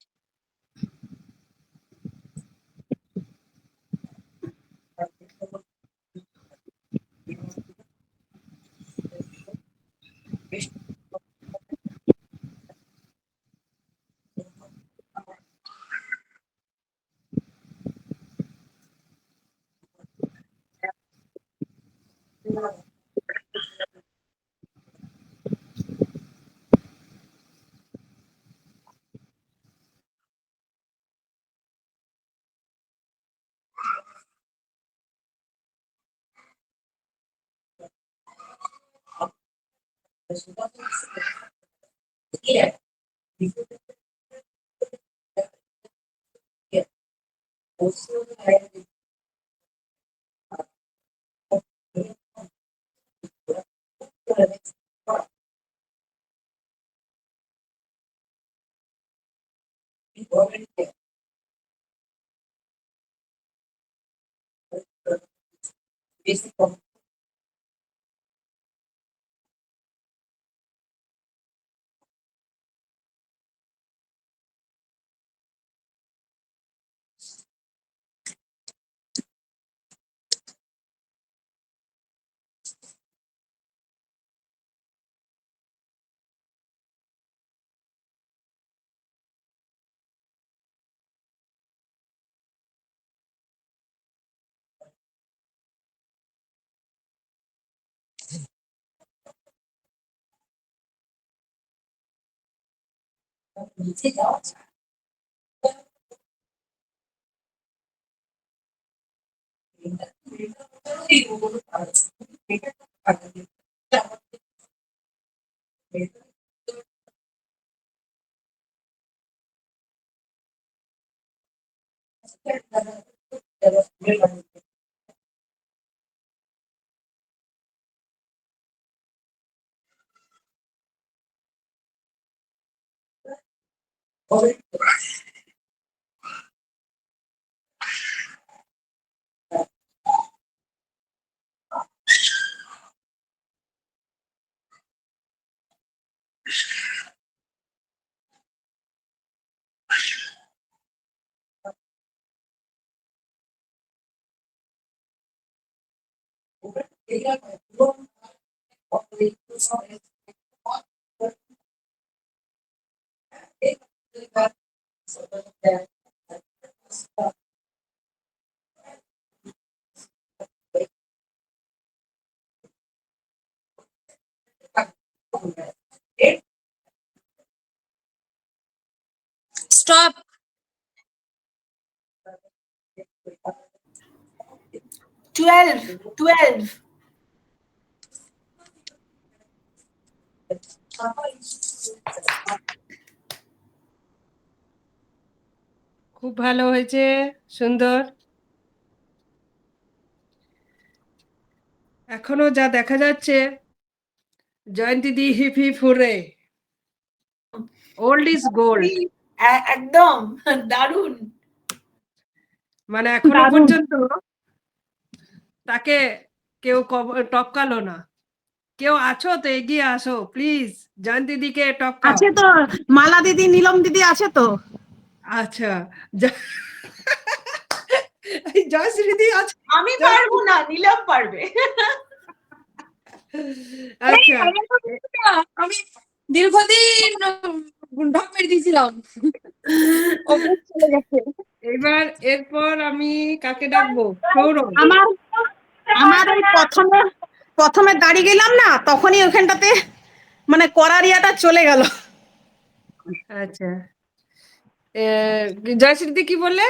নিচে যাও। স্টপ। 12 খুব ভালো হয়েছে, সুন্দর। এখনো যা দেখা যাচ্ছে, Jayanti the hip hip hooray, old is gold. একদম দারুণ। মানে এখনো দারুণ। পর্যন্ত তাকে কেউ টপকালো না। কেউ আছো তো এগিয়ে আসো প্লিজ, জয়ন্তী দিকে টপকাও। আছে তো, মালা দিদি, নীলম দিদি আছে তো। আচ্ছা, এই জয়শ্রী দি আছে। আমি পারবো না, নীলম পারবে। আচ্ছা, আমি দীর্ঘদিন ঢপ মেরে দিয়েছিলাম, ও বেশ চলে গেছে। এবার এরপর আমি কাকে ডাকবো? সৌরভ। আমার ওই প্রথমে দাঁড়িয়ে গেলাম না, তখনই ওখানটাতে মানে করার ইয়াটা চলে গেল। আচ্ছা, জয়শ্রী দি কি বললে?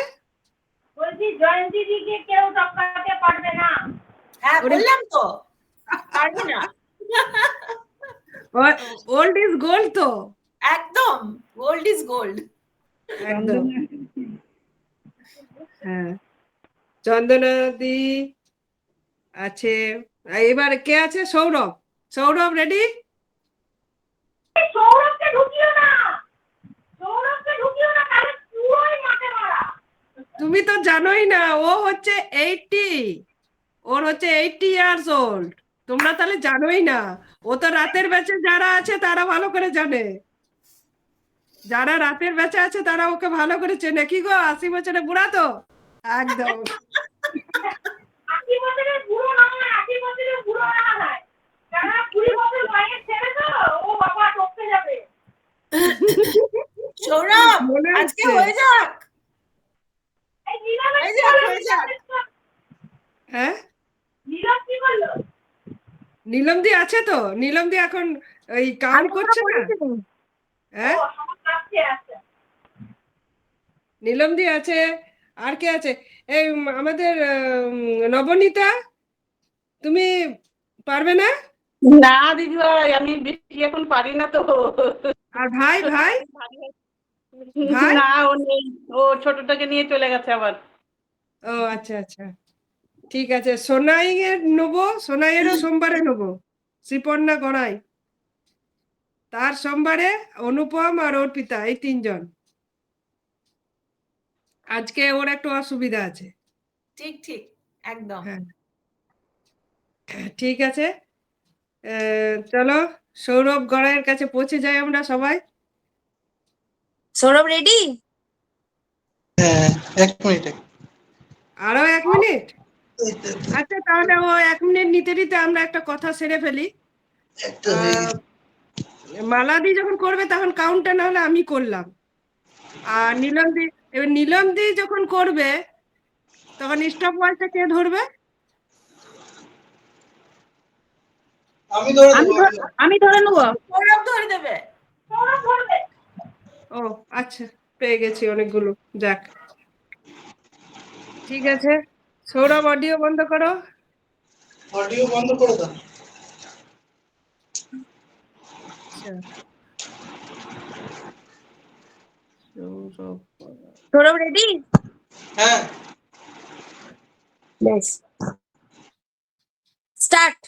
বলছি জয়ন্তী দিকে কেউ টপকাতে পারবে না। হ্যাঁ ওরে- বললাম তো পারবে না। ওল্ড ইজ গোল্ড তো, একদম গোল্ড ইজ গোল্ড। একদম। হ্যাঁ, চন্দনা দি আছে। এবার কে আছে? সৌরভ। সৌরভ রেডি? সৌরভকে ঢুকিও না, সৌরভকে ঢুকিও না, তাহলে পুরোই মাঠে মারা। তুমি তো জানোই না, ও হচ্ছে 80, ওর হচ্ছে 80 ইয়ার্স ওল্ড। তোমরা তাহলে জানোই না। ও তো রাতের ব্যাচে যারা আছে তারা ভালো করে জানে, যারা রাতের ব্যাচে আছে তারা ওকে ভালো করে চেনে। কি গো, 80 বছরের বুড়া তো একদম। 80 বছরের বুড়ো নয়, 80 বছরের বুড়ো না হয়, যারা 20 বছর বয়স ছেড়ে তো, ও বাবা টপকে যাবে। সৌরভ মনে আজকে হচ্ছে। হয়ে যাক। এই নীলমের হয়ে কি যাক, হলো? হয়ে যাক। হ্যাঁ, নীলম কি করলো? নীলম দি আছে তো, নীলম দি এখন ওই কাউন্ট করছে না। হ্যাঁ, ও আমার কাছে আছে। নীলম দি আছে। আর কে আছে? এই আমাদের নবনীতা, তুমি পারবে না? না দিদি ভাই, আমি বেশি এখন পারি না তো। আর ভাই ভাই ভাই? না, ও নেই, ও ছোটটাকে নিয়ে চলে গেছে আবার। ও আচ্ছা আচ্ছা, ঠিক আছে। সোনাই এর নেবো, সোনাইয়েরও সোমবারে নেবো। শ্রীপর্ণা গড়াই, তার সোমবারে অনুপম আর অর্পিতা, এই 3 জন। আজকে ওর একটু অসুবিধা আছে। ঠিক ঠিক একদম। হ্যাঁ, ঠিক আছে। চলো সৌরভ গড়াইয়ের কাছে পৌঁছে যাই আমরা সবাই। সৌরভ রেডি? হ্যাঁ, 1 মিনিট। আরো 1 মিনিট? আচ্ছা, তাহলে ও 1 মিনিট নিতে নিতে আমরা একটা কথা সেরে ফেলি। একটা হয়ে গেছে। মালাদি যখন করবে তখন কাউন্টটা না হলে আমি করলাম, আর নীলমদি, এবার নীলমদি যখন করবে তখন স্টপ ওয়াচটা কে ধরবে? আমি ধরে দেবো। আমি ধরে নেবো। সৌরভ ধরে দেবে। সৌরভ ধরবে। ও আচ্ছা, পেয়ে গেছি অনেকগুলো। যাক, ঠিক আছে। সৌরভ অডিও বন্ধ করো। অডিও বন্ধ করে দাও। আচ্ছা সৌরভ বরা। সৌরভ রেডি? হ্যাঁ বেশ, স্টার্ট।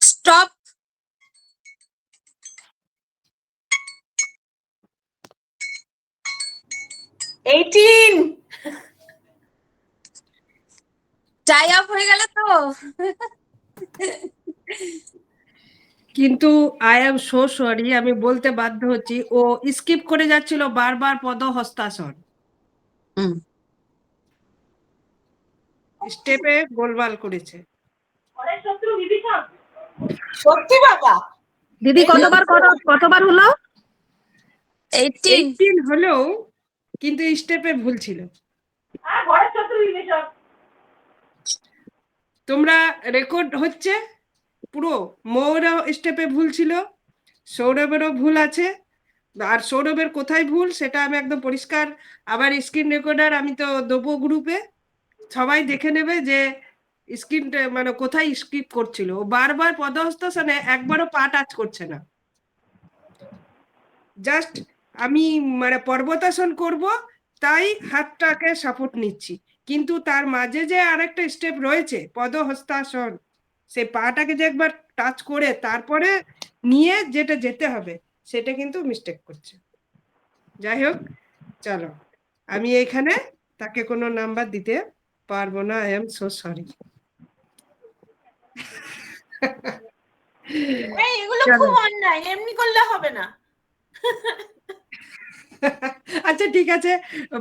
স্টপ। 18। টাই অফ হয়ে গেল তো। কিন্তু আই এম সো সরি, আমি বলতে বাধ্য হচ্ছি, ও স্কিপ করে যাচ্ছিল বারবার পদ হস্তাসন, স্টেপে গোলমাল করেছে। ঘরের শত্রু বিভীষণ। সত্যি বাবা? দিদি কতবার হলো? 18। 18 হলেও কিন্তু স্টেপে ভুল ছিল। আর ঘরের শত্রু বিভীষণ। তোমরা রেকর্ড হচ্ছে পুরো, মৌরও স্টেপে ভুল ছিল, সৌরভেরও ভুল আছে, আর সৌরভের কোথায় ভুল সেটা আমি একদম পরিষ্কার, আবার স্ক্রিন রেকর্ডার আমি তো দেবো গ্রুপে, সবাই দেখে নেবে যে স্ক্রিন মানে কোথায় স্কিপ করছিল। ও বারবার পদহস্তাসনে একবারও পা টাচ করছে না, জাস্ট আমি মানে পর্বতাসন করব তাই হাতটাকে সাপোর্ট নিচ্ছি, কিন্তু তার মাঝে যে আরেকটা স্টেপ রয়েছে পদহস্তাসন, সে পাটাকে যে একবার টাচ করে তারপরে নিয়ে যেটা যেতে হবে সেটা কিন্তু মিস্টেক করছে। যাই হোক, চলো, আমি এখানে তাকে কোনো নাম্বার দিতে পারবো না, আই এম সো সরি। এগুলো খুব অন্যায়, এমনি করলে হবে না। আচ্ছা ঠিক আছে,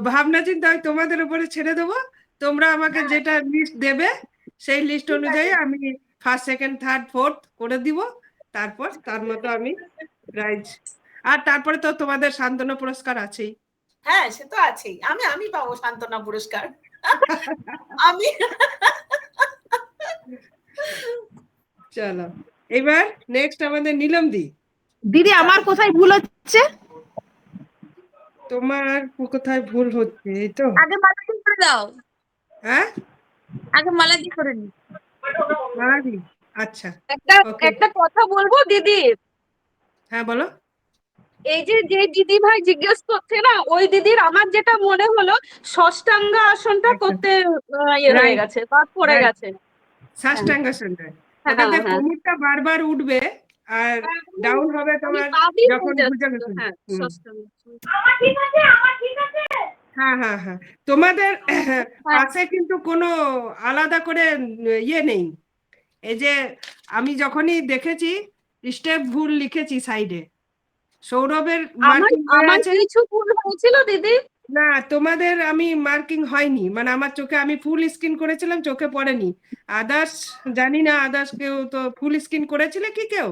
ভাবনা চিন্তা আমি তোমাদের উপরে ছেড়ে দেবো, তোমরা আমাকে যেটা লিস্ট দেবে সেই লিস্ট অনুযায়ী আমি ফার্স্ট সেকেন্ড থার্ড ফোর্থ করে দিব, তারপর তার মতো আমি প্রাইজ। আর তারপরে তো তোমাদের সান্ত্বনা পুরস্কার আছেই। হ্যাঁ, সে তো আছেই। আমি পাবো সান্ত্বনা পুরস্কার। আমি চলো, এবার নেক্সট আমাদের নীলমদি। দিদি আমার কোথায় ভুল হচ্ছে? তোমার কোথায় ভুল হচ্ছে এই তো? আগে মালা দিয়ে করে দাও, হ্যাঁ, আগে মালা দিয়ে করে নি। মালাদি, আচ্ছা, একটা ওকে, একটা কথা বলবো দিদি, হ্যাঁ বলো। এই যে যে দিদি ভাই জিজ্ঞেস করছে না, ওই দিদির আমার যেটা মনে হলো ষষ্ঠাঙ্গ আসনটা করতে ইয়ে হয়ে রাইট, গেছে, বাদ পড়ে রাইট, গেছে। সাষ্টাঙ্গাসনটা, হ্যাঁ ওটাতে হ্যাঁ, কোমরটা বারবার উঠবে আর ডাউন হবে আমি তোমার পা দিয়ে যখন হয়ে যাচ্ছিল, ভুজঙ্গাসন। হ্যাঁ হুম, ষষ্ঠাঙ্গ। আমার ঠিক আছে, আমার ঠিক আছে। হ্যাঁ হ্যাঁ হ্যাঁ, তোমাদের হ্যাঁ পাশে কিন্তু কোনো আলাদা করে ইয়ে নেই। এই যে আমি যখনই দেখেছি স্টেপ ভুল লিখেছি সাইডে, সৌরভের আমার মার্কিং হয়ে আমার আছে। কিছু ভুল হয়েছিল দিদি? না, তোমাদের আমি মার্কিং হয়নি, মানে আমার চোখে, আমি ফুল স্ক্রিন করেছিলাম, চোখে পড়েনি। আদার্স জানি না, আদার্স কেউ তো ফুল স্ক্রিন করেছিলে কি কেউ?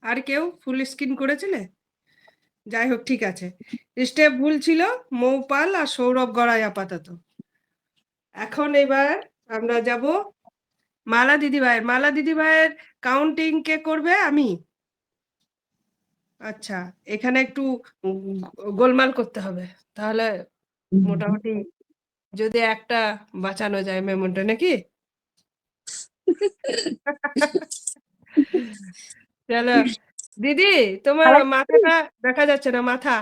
আর কেউ ফুল স্ক্রিন করেছিলে? যাই হোক, ঠিক আছে, স্টেপ ভুল ছিল মৌপাল আর সৌরভ গড়াই আপাতত। এখন এবার আমরা যাব মালা দিদিভাইয়ের। মালা দিদিভাইয়ের কাউন্টিং কে করবে? আমি? আচ্ছা, এখানে একটু গোলমাল করতে হবে তাহলে, মোটামুটি যদি একটা বাঁচানো যায় মেমোটা, নাকি? চলো দিদি, তোমার মাথাটা দেখা যাচ্ছে না, মাথা,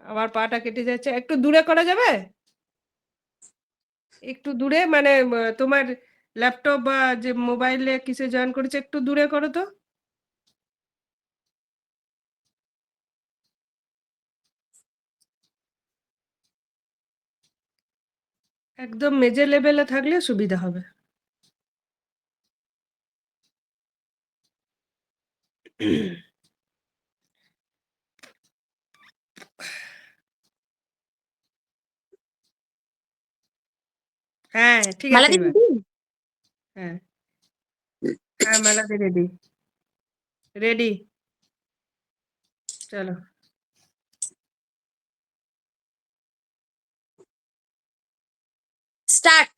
আবার পাটা কেটে যাচ্ছে, একটু দূরে করা যাবে? একটু দূরে, মানে তোমার ল্যাপটপ বা যে মোবাইলে কিসে জয়েন করেছে, একটু দূরে করো তো। একদম মেজে লেভেলে থাকলে সুবিধা হবে। হ্যাঁ, ঠিক মালা আছে এবার। দিদি, হ্যাঁ হ্যাঁ, মেলাতে রেডি, রেডি, চলো। স্টার্ট।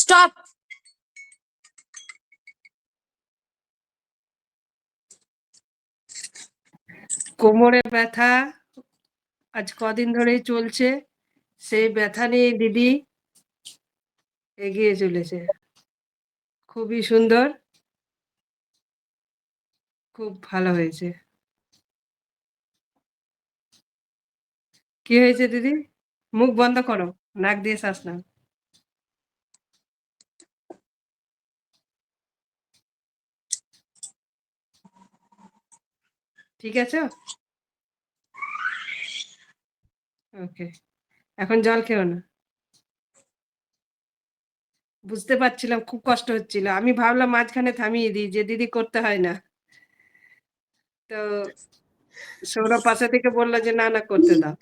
স্টপ। কোমরে ব্যথা আজ কদিন ধরেই চলছে, সেই ব্যথা নিয়ে দিদি এগিয়ে চলেছে। খুবই সুন্দর, খুব ভালো হয়েছে। কি হয়েছে দিদি? মুখ বন্ধ করো, নাক দিয়ে শ্বাস নাও। ঠিক আছে, ওকে। এখন জল খেও না। বুঝতে পারছিলাম খুব কষ্ট হচ্ছিল, আমি ভাবলাম মাঝখানে থামিয়ে দিই, যে দিদি করতে হয় না। তো সৌরভ পাশে থেকে বললো যে না না করতে দাও।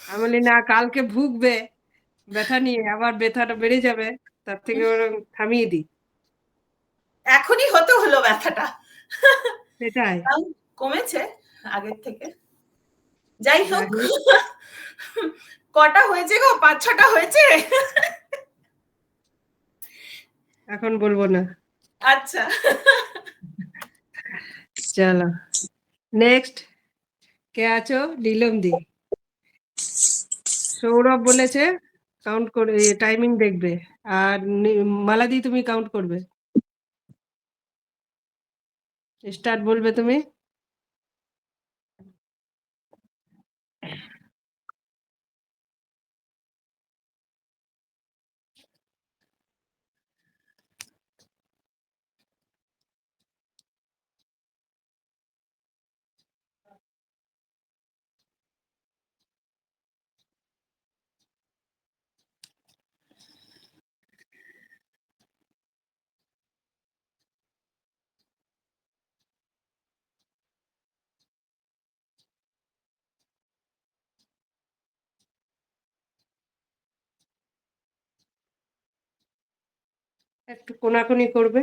আমি বলি না, কালকে ভুগবে ব্যথা নিয়ে, আবার ব্যথাটা বেড়ে যাবে, তার থেকে ওরকম থামিয়ে দিই। এখনই হতে হলো ব্যথাটা, সেটাই। তাও কমেছে আগের থেকে। যাই হোক, যাই হোক, কটা হয়েছে গো? 5-6টা হয়েছে। এখন বলবো না। আচ্ছা, চলো নেক্সট, কে আছো? নীলম দি। সৌরভ বলেছে কাউন্ট করে টাইমিং দেখবে, আর মালাদি তুমি কাউন্ট করবে। স্টার্ট বলবে তুমি। একটু কোনাকুনি করবে।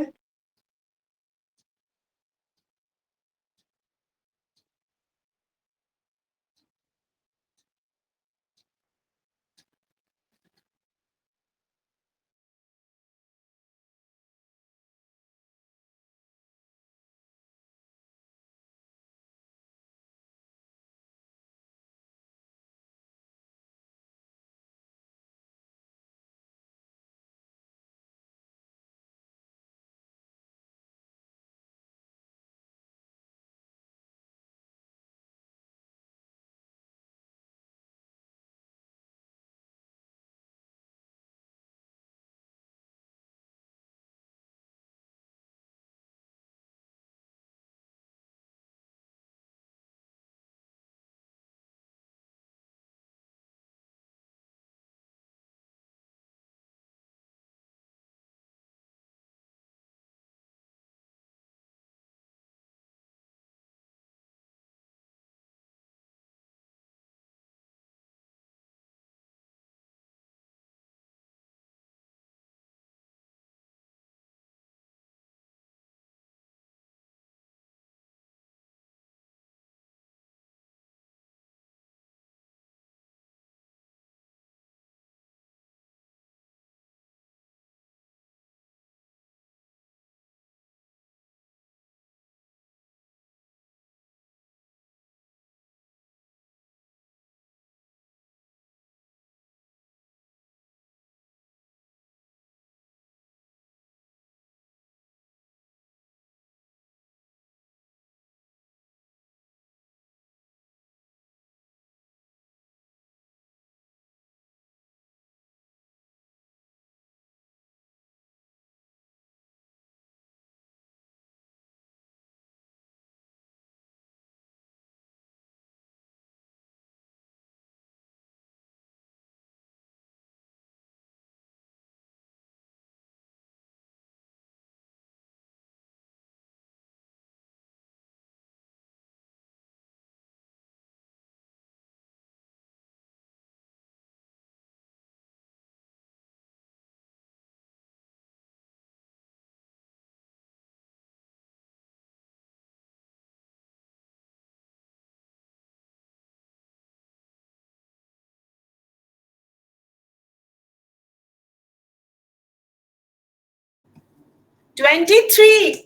23.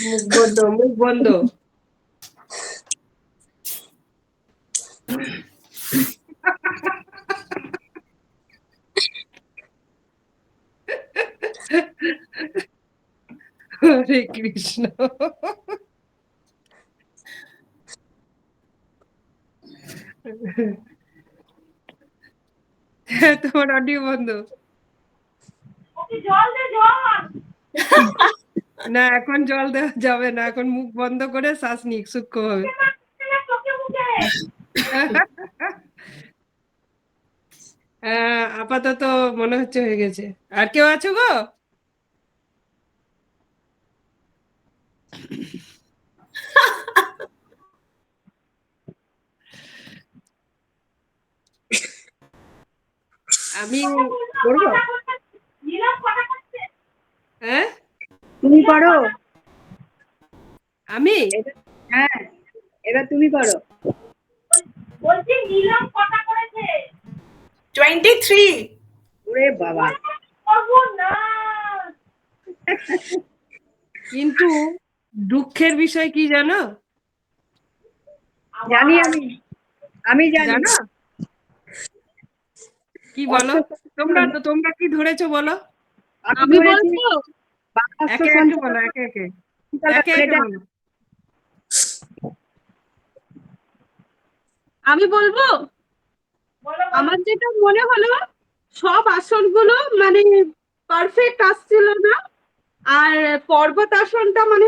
মুখ বন্ধ, মুখ বন্ধ। হরে কৃষ্ণ। তোমার অডিও বন্ধ। ওকে জল দে, জল। না, এখন জল দেওয়া যাবে না, এখন মুখ বন্ধ করে শ্বাস নিক সূক্ষ্ম হবে। চোখে মুখে। আপাতত মনে হচ্ছে হয়ে গেছে। আর কেউ আছো গো? আমি করবো? নীলম কথা করছে। হ্যাঁ, তুমি করো। আমি হ্যাঁ, এবার তুমি করো। বলছি নীলম কথা করেছে। 23. ওরে বাবা, করবো না। কিন্তু দুঃখের বিষয় কি জানো? জানি আমি জানি। জানো কি বলো? তোমরা কি ধরেছো বলো? আমি বলছি একে একে বলো, একে একে বলো। আমি বলবো, বলো, বলো। আমার যেটা মনে হলো সব আসনগুলো মানে পারফেক্ট আসছিল না, আর পর্বতাসনটা মানে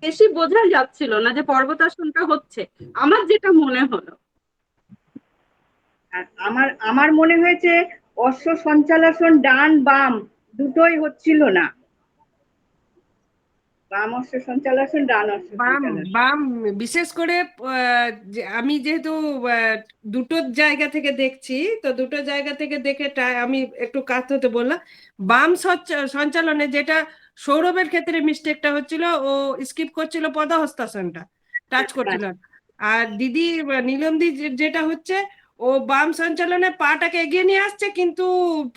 বেশি বোঝা যাচ্ছিল না যে পর্বতাসনটা হচ্ছে, আমার যেটা মনে হলো। আর আমার মনে হয়েছে অশ্ব সঞ্চালন ডান বাম দুটোই হচ্ছিল না। বাম অশ্ব সঞ্চালন, ডান অশ্ব বাম সঞ্চালন। বাম বিশেষ করে আমি যেহেতু দুটো জায়গা থেকে দেখছি, তো দুটো জায়গা থেকে দেখে আমি একটু কাত হতে বললাম। বাম সঞ্চালনে যেটা সৌরভের ক্ষেত্রে মিস্টেকটা হচ্ছিল, ও স্কিপ করছিল পদহস্তাসনটা, টাচ করছিল না। আর দিদি নীলমদি যেটা হচ্ছে, ও বাম সঞ্চালনে পাটাকে এগিয়ে নিয়ে আসছে কিন্তু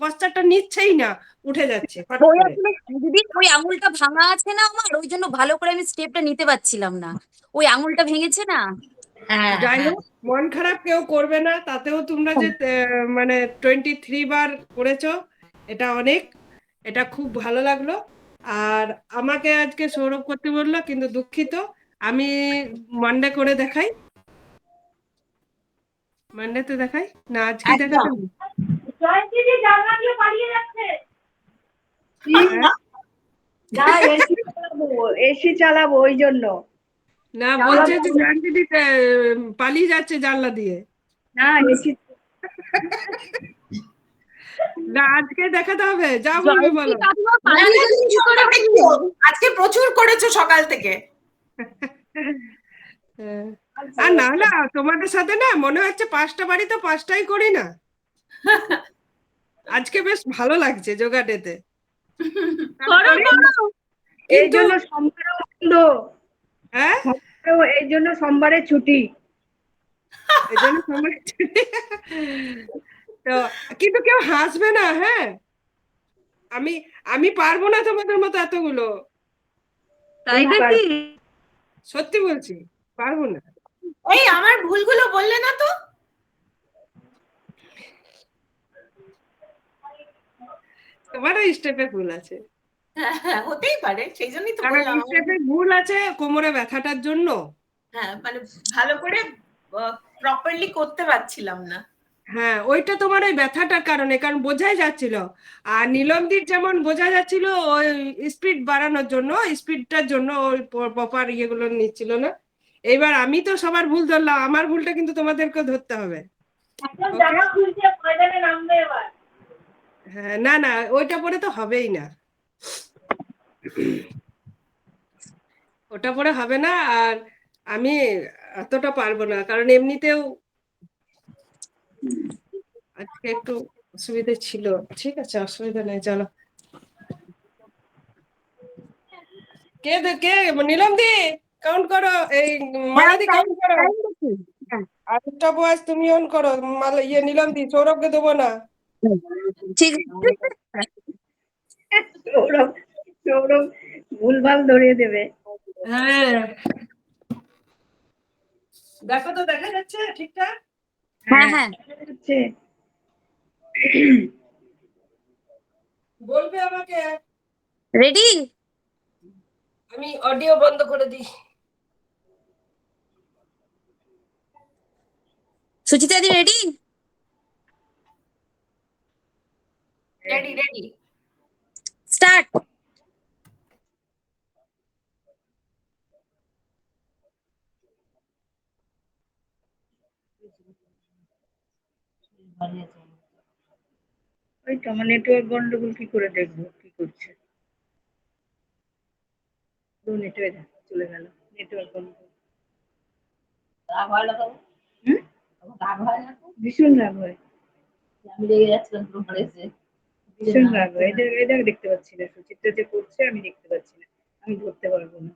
পশ্চাৎটা নিচ্ছেই না, উঠে যাচ্ছে ফট ওই করে। আসলে দিদি ওই আঙুলটা ভাঙা আছে না আমার, ওই জন্য ভালো করে আমি স্টেপটা নিতে পারছিলাম না, ওই আঙুলটা ভেঙেছে না। যাই হোক, মন খারাপ কেউ করবে না, তাতেও তোমরা যে মানে 23 বার করেছো, এটা অনেক, এটা খুব ভালো লাগলো। আর আমাকে আজকে সৌরভ করতে বললো, কিন্তু দুঃখিত, আমি মানডে করে দেখাই। মানডেতে দেখাই না, আজকে দেখাতে হবে? জয়ন্তীদি জানলা দিয়ে পালিয়ে যাচ্ছে। হ্যাঁ? এসি চালাবো ওই জন্য। না, বলছে যে জানতে পালিয়ে যাচ্ছে জানলা দিয়ে। না, এসি না, আজকে দেখাতে হবে, যা বলবে বলো। আজকে প্রচুর করেছো সকাল থেকে। হ্যাঁ। আর না না, তোমাদের সাথে না মনে হচ্ছে 5টা বাড়ি তো 5টাই করি না। আজকে বেশ ভালো লাগছে যোগাটেতে। এই জন্য সোমবারও বন্ধ। হ্যাঁ, এই জন্য সোমবারে ছুটি। এই জন্য সময় তো, কিন্তু কেউ হাসবে না, হ্যাঁ? আমি আমি পারবো না তোমাদের মতো এতগুলো, তাই নাকি? সত্যি বলছি, পারবো না। এই আমার ভুলগুলো বললে না তো। তোমারও স্টেপে ভুল আছে। হ্যাঁ, হতেই পারে, সেই জন্যই তো কারণ বললাম। স্টেপে ভুল আছে কোমরে ব্যথাটার জন্য। হ্যাঁ, মানে ভালো করে প্রপারলি করতে পারছিলাম না। হ্যাঁ, ওইটা তোমার ওই ব্যথাটার কারণে, কারণ বোঝাই যাচ্ছিল। আর নীলমদির যেমন বোঝা যাচ্ছিল, ওই স্পিড বাড়ানোর জন্য, স্পিডটার জন্য ওই প্রপার ইয়েগুলো নিচ্ছিল না। এইবার আমি তো সবার ভুল ধরলাম, আমার ভুলটা কিন্তু তোমাদেরকে ধরতে হবে। একদম জামা খুলছে, ময়দানে নামবে এবার। হ্যাঁ, না না, ওইটা পরে তো হবেই না, ওটা পরে হবে না। আর আমি এতটা পারবো না, কারণ এমনিতেও আজকে একটু অসুবিধা ছিল। ঠিক আছে, অসুবিধা নেই, চলো। কে নিলাম দি কাউন্ট করো, এই মালাদি কাউন্ট করো। আর স্টপ ওয়াচ তুমি অন করো, নিলাম দি, সৌরভকে দেবো না। ঠিক সৌরভ সৌরভ ভুলভাল ধরিয়ে দেবে। হ্যাঁ, দেখো তো দেখা যাচ্ছে ঠিকঠাক? হ্যাঁ হ্যাঁ হচ্ছে বলবে আমাকে, রেডি? আমি অডিও বন্ধ করে দিই। সুচিতা দি রেডি? Ready ready. স্টার্ট। ওই তো আমার নেটওয়ার্ক গন্ডগোল, কি করে দেখবো কি করছে? নেটওয়ার্ক চলে গেল, নেটওয়ার্ক গন্ডগোল। রাগ হয় না তো? রাগ হয় না তো? ভীষণ রাগ হয়। আমি রেগে যাচ্ছিলাম তোমার এসে। ভীষণ রাগ হয়। এটা দেখতে পাচ্ছি না, সুচিত্রা যে করছে আমি দেখতে পাচ্ছি না, আমি ধরতে পারবো না।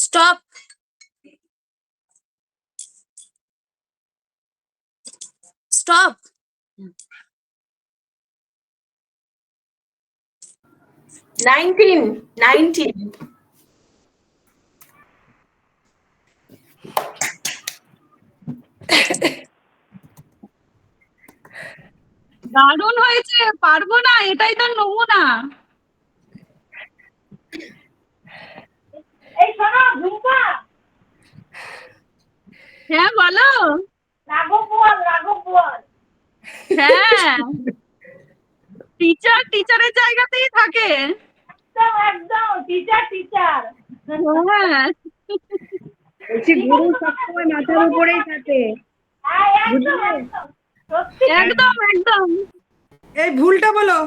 স্টপ। স্টপ। 19 দারুণ হয়েছে, পারবো না, এটাই তো নমুনা। এই শোনো ঝুম্পা, হ্যাঁ বলো। রাঘব বল। হ্যাঁ, টিচারের জায়গাতেই থাকে। একদম টিচার। হ্যাঁ বলছি গুরু সবসময় মাথার উপরেই থাকে। একদম একদম। এই ভুলটা বলো।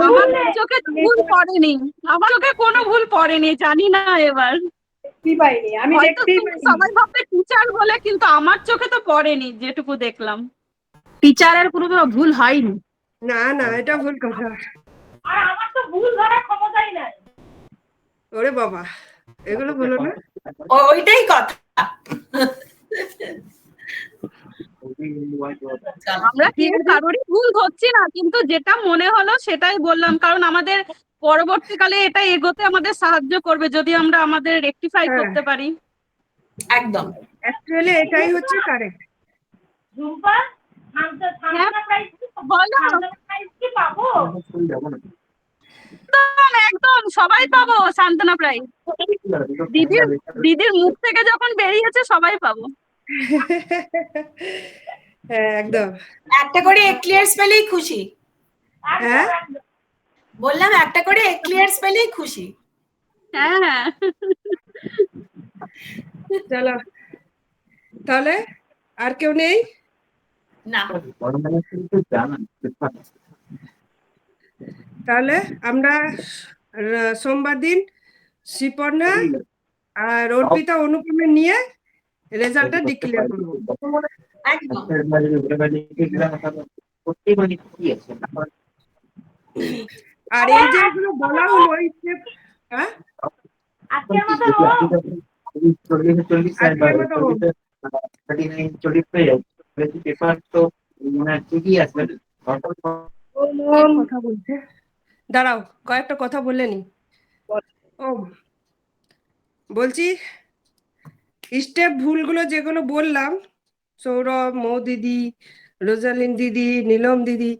আমার চোখে তো ভুল পড়েনি, আমার চোখে কোনো ভুল পড়েনি, জানি না এবার দেখতেই পাইনি, আমি হয়তো দেখতেই পাইনি। সবাই ভাববে টিচার বলে, কিন্তু আমার চোখে তো পড়েনি যেটুকু দেখলাম। টিচারের কোনো ভুল হয়নি। না এটা ভুল কথা। আর আমার তো ভুল ধরার ক্ষমতাই নাই। ওরে বাবা, এগুলো বলো না। ওইটাই কথা। আমরা কেউ কারোরই ভুল ধরছি না, কিন্তু যেটা মনে হলো সেটাই বললাম, কারণ আমাদের পরবর্তীকালে এটা এগোতে আমাদের সাহায্য করবে যদি আমরা আমাদের রেকটিফাই হ্যাঁ। করতে পারি। একদম। অ্যাকচুয়ালি এটাই হচ্ছে কারেক্ট। ঝুম্পা, সান্ত্বনা প্রাইজ বলো। প্রাইজ কি পাবো? একদম একদম সবাই পাবো সান্ত্বনা প্রাইজ। দিদির মুখ থেকে যখন বেরিয়েছে সবাই পাবো। হ্যাঁ একদম। একটা করে এক্লিয়ার্স পেলেই খুশি। হ্যাঁ বললাম একটা করে এক্লিয়ার্স পেলেই খুশি। হ্যাঁ চলো তাহলে আর কেউ নেই? না, তাহলে আমরা সোমবার দিন শ্রীপর্ণা আর অর্পিতা অনুপমে নিয়ে রেজাল্টটা ডিক্লেয়ার করবো। একদম। আর এই যে এগুলো বলা হলো এই যে হ্যাঁ আজকের মতো আজকের মতো হোক। কথা বলছে, দাঁড়াও কয়েকটা কথা বলে নি। ও বলছি স্টেপ ভুলগুলো যেগুলো বললাম, সৌরভ, মৌ দিদি, রোজালিন দিদি, নীলম দিদি,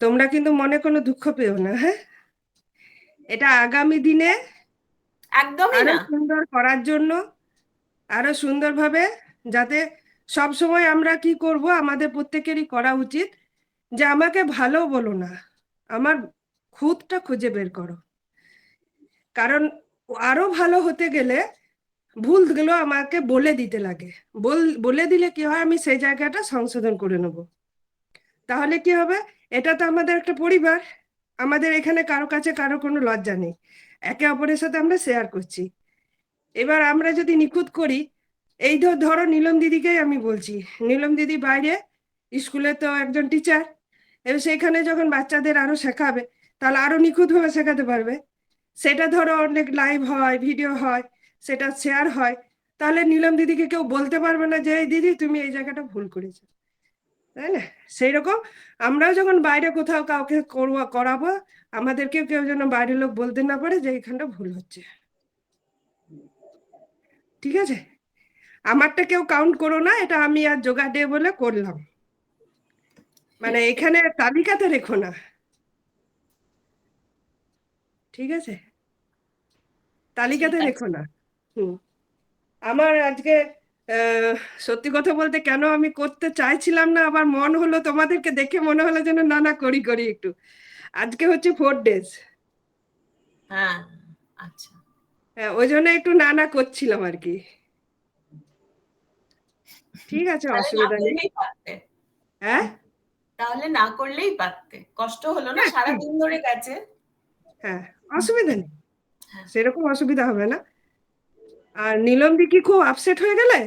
তোমরা কিন্তু মনে কোনো দুঃখ পেও না। হ্যাঁ, এটা আগামী দিনে একদমই আরো না। সুন্দর করার জন্য, আরো সুন্দরভাবে, যাতে সব সময় আমরা কি করব, আমাদের প্রত্যেকেরই করা উচিত যে আমাকে ভালো বলো না, আমার খুঁতটা খুঁজে বের করো। কারণ আরো ভালো হতে গেলে ভুলগুলো আমাকে বলে দিতে লাগে, বলে দিলে কি হয়, আমি সেই জায়গাটা সংশোধন করে নেব। তাহলে কি হবে, এটা তো আমাদের একটা পরিবার, আমাদের এখানে কারো কাছে কারো কোনো লজ্জা নেই, একে অপরের সাথে আমরা শেয়ার করছি। এবার আমরা যদি নিখুঁত করি, এই ধরো নীলম দিদিকেই আমি বলছি, নীলম দিদি বাইরে স্কুলে তো একজন টিচার, এবার সেখানে যখন বাচ্চাদের আরো শেখাবে তাহলে আরো নিখুঁতভাবে শেখাতে পারবে। সেটা ধরো অনেক লাইভ হয়, ভিডিও হয়, সেটা শেয়ার হয়, তাহলে নীলম দিদিকে কেউ বলতে পারবে না যে এই দিদি তুমি এই জায়গাটা ভুল করেছো, তাই না? সেই রকম আমরাও যখন বাইরে কোথাও কাউকে করাবো, আমাদেরকেও কেউ যেন বাইরের লোক বলতে না পারে যে এখানটা ভুল হচ্ছে। ঠিক আছে, আমারটা কেউ কাউন্ট করো না, এটা আমি আর যোগা ডে বলে করলাম, মানে এখানে তালিকাতে রেখো না। ঠিক আছে, তালিকাতে ঠিক আছে। রেখো না। আমার আজকে সত্যি কথা বলতে কেন আমি করতে চাইছিলাম না, আবার মন হলো তোমাদেরকে দেখে, মনে হলো যেন না না করি করি একটু। আজকে হচ্ছে 4 days। হ্যাঁ, আচ্ছা। হ্যাঁ, ওই জন্য একটু না না করছিলাম আর কি। ঠিক আছে, তাহলে না অসুবিধা নেই। করলেই পারতে। হ্যাঁ তাহলে না করলেই পারতে, কষ্ট হলো না, সারাদিন ধরে গেছে। হ্যাঁ, অসুবিধা নেই, হ্যাঁ। সেরকম অসুবিধা হবে না। আর নীলম দি কি খুব আপসেট হয়ে গেলে?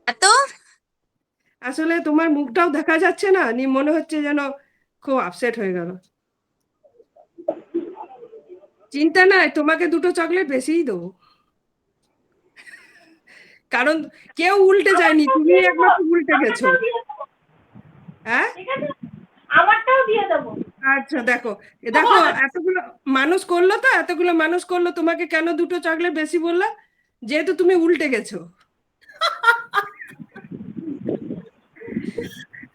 এত আসলে তোমার মুখটাও দেখা যাচ্ছে না, মনে হচ্ছে যেন খুব আপসেট হয়ে গেল। চিন্তা নাই, তোমাকে 2টো চকলেট বেশিই দেবো, কারণ কেউ উল্টে যায়নি, তুমি একমাত্র উল্টে গেছো। হ্যাঁ ঠিক আছে, আমারটাও দিয়ে দেবো। আচ্ছা, দেখো দেখো এতগুলো মানুষ করলো, তো এতগুলো মানুষ করলো, তোমাকে কেন 2টো চকলেট বেশি বললাম? যেহেতু তুমি উল্টে গেছো।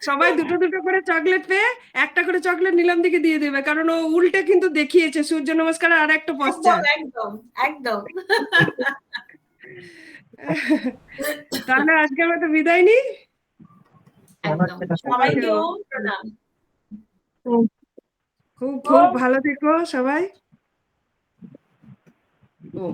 সবাই 2টো করে চকলেট পেয়ে একটা করে চকলেট নীলম দিকে দিয়ে দেবে, কারণ ও উল্টে কিন্তু দেখিয়েছে সূর্য নমস্কার আর একটা পশ্চাৎ। একদম একদম। তাহলে আজকের মতো বিদায় নিই। একদম, সবাইকে প্রণাম। খুব খুব ভালো থেকো সবাই। ও